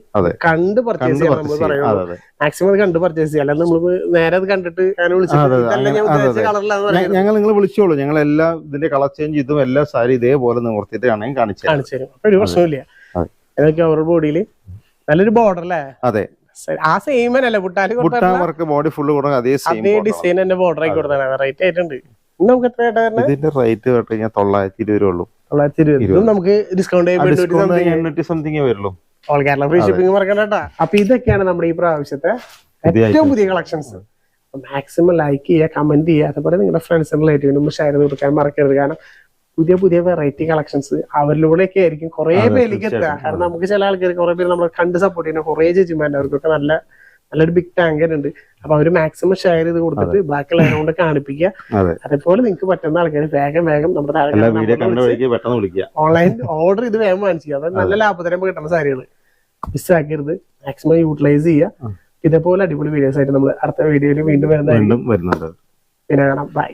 കണ്ട് പർച്ചേസ് ചെയ്യാൻ നമ്മൾ പറയുന്നത്. മാക്സിമം അത് കണ്ട് പർച്ചേസ് ചെയ്യാം. അല്ലാതെ നമ്മൾ നേരെ അത് കണ്ടിട്ട് അങ്ങനെ ഞങ്ങൾ നിങ്ങൾ വിളിച്ചോളൂ. ഞങ്ങൾ എല്ലാ ഇതിന്റെ കളർ ചേഞ്ച് ഇതും എല്ലാ സാരി ഇതേപോലെ നിവർത്തിയിട്ട് ആണെങ്കിൽ കാണിച്ചു തരും. അപ്പൊ ഒരു പ്രശ്നമില്ല. ഇതൊക്കെ ഓവർ ബോഡിയിൽ നല്ലൊരു ബോർഡർ അല്ലേ. അതെ, ആ സെയിം അല്ലേ വർക്ക് ബോഡി ഫുള്ള് അതേ ഡിസൈൻ തന്നെ ബോർഡർ ആയി കൊടുത്താണ്. റേറ്റ് ആയിട്ടുണ്ട്. നമുക്ക് എത്ര ഇതിന്റെ റേറ്റ് 920 രൂപ ഉള്ളൂ. 920 നമുക്ക് ഡിസ്കൗണ്ട് 800 സംതിങ് വരുള്ളൂ. ഓൾ കേരള ഫ്രീ ഷിപ്പിംഗ് മറക്കണ്ടാ. അപ്പൊ ഇതൊക്കെയാണ് നമ്മുടെ ഈ പ്രാവശ്യത്തെ ഏറ്റവും പുതിയ കളക്ഷൻസ്. മാക്സിമം ലൈക്ക് ചെയ്യുക, കമന്റ് ചെയ്യുക, അതുപോലെ നിങ്ങളുടെ ഫ്രണ്ട്സിനും റിലേറ്റീവിനും ഷെയർ ചെയ്ത് കൊടുക്കാൻ മറക്കരുത്. കാരണം പുതിയ വെറൈറ്റി കളക്ഷൻസ് അവരിലൂടെയൊക്കെ ആയിരിക്കും കുറെ പേരിലേക്ക് എത്തുക. കാരണം നമുക്ക് ചില ആൾക്കാർ കുറെ പേര് നമ്മൾ കണ്ട് സപ്പോർട്ട് ചെയ്യുന്ന കുറെ ചേച്ചിമാരുണ്ട്. അവർക്കൊക്കെ നല്ലൊരു ബിഗ് ടാങ്കർ ഉണ്ട്. അപ്പൊ അവര് മാക്സിമം ഷെയർ ചെയ്ത് കൊടുത്തിട്ട് ബാക്കിയുള്ള കൊണ്ട് കാണിപ്പിക്കുക. അതേപോലെ നിങ്ങൾക്ക് പറ്റുന്ന ആൾക്കാർ വേഗം നമ്മുടെ ഓൺലൈൻ ഓർഡർ ചെയ്ത് വേഗം വാങ്ങിക്കുക. അത് നല്ല ലാഭത്തിലും കിട്ടുന്ന സാരികൾ മിസ്സാക്കരുത്. മാക്സിമം യൂട്ടിലൈസ് ചെയ്യുക. ഇതേപോലെ അടിപൊളി വീഡിയോസ് ആയിട്ട് നമ്മൾ അടുത്ത വീഡിയോയിൽ വീണ്ടും വരുന്നുണ്ട്. പിന്നെ കാണാം. ബൈ.